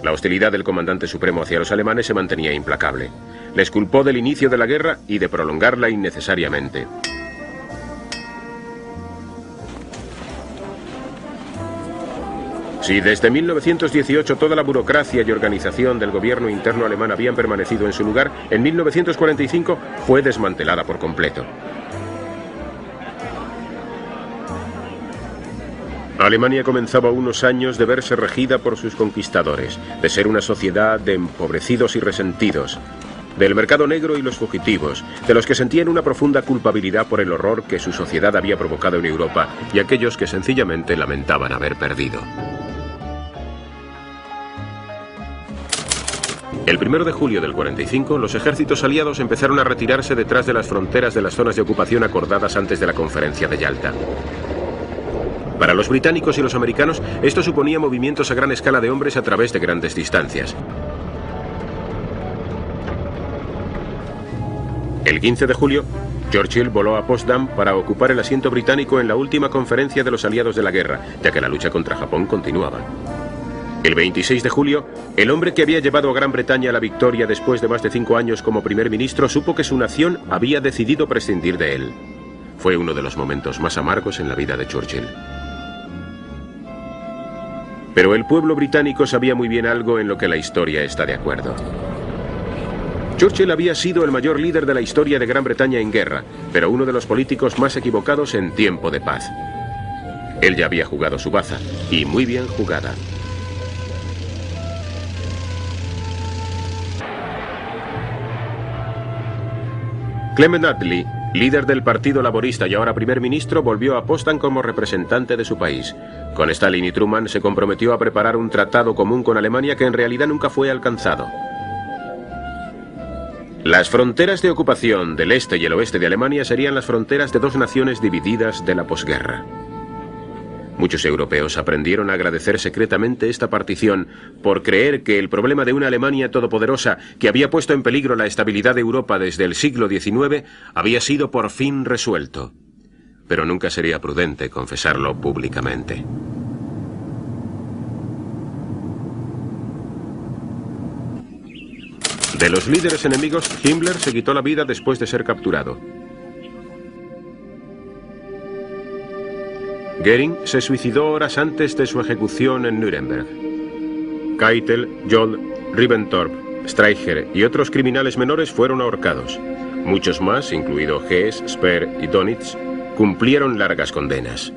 La hostilidad del comandante supremo hacia los alemanes se mantenía implacable. Les culpó del inicio de la guerra y de prolongarla innecesariamente. Si desde 1918 toda la burocracia y organización del gobierno interno alemán habían permanecido en su lugar, en 1945 fue desmantelada por completo. Alemania comenzaba unos años de verse regida por sus conquistadores, de ser una sociedad de empobrecidos y resentidos, del mercado negro y los fugitivos, de los que sentían una profunda culpabilidad por el horror que su sociedad había provocado en Europa y aquellos que sencillamente lamentaban haber perdido. El 1 de julio del 45, los ejércitos aliados empezaron a retirarse detrás de las fronteras de las zonas de ocupación acordadas antes de la conferencia de Yalta. Para los británicos y los americanos, esto suponía movimientos a gran escala de hombres a través de grandes distancias. El 15 de julio, Churchill voló a Potsdam para ocupar el asiento británico en la última conferencia de los aliados de la guerra, ya que la lucha contra Japón continuaba. El 26 de julio, el hombre que había llevado a Gran Bretaña a la victoria después de más de 5 años como primer ministro supo que su nación había decidido prescindir de él. Fue uno de los momentos más amargos en la vida de Churchill. Pero el pueblo británico sabía muy bien algo en lo que la historia está de acuerdo. Churchill había sido el mayor líder de la historia de Gran Bretaña en guerra, pero uno de los políticos más equivocados en tiempo de paz. Él ya había jugado su baza, y muy bien jugada. Clement Attlee, líder del Partido Laborista y ahora primer ministro, volvió a Potsdam como representante de su país. Con Stalin y Truman se comprometió a preparar un tratado común con Alemania que en realidad nunca fue alcanzado. Las fronteras de ocupación del este y el oeste de Alemania serían las fronteras de dos naciones divididas de la posguerra. Muchos europeos aprendieron a agradecer secretamente esta partición por creer que el problema de una Alemania todopoderosa que había puesto en peligro la estabilidad de Europa desde el siglo XIX había sido por fin resuelto. Pero nunca sería prudente confesarlo públicamente. De los líderes enemigos, Himmler se quitó la vida después de ser capturado. Göring se suicidó horas antes de su ejecución en Nuremberg. Keitel, Joll, Ribbentrop, Streicher y otros criminales menores fueron ahorcados. Muchos más, incluido Hess, Speer y Dönitz, cumplieron largas condenas.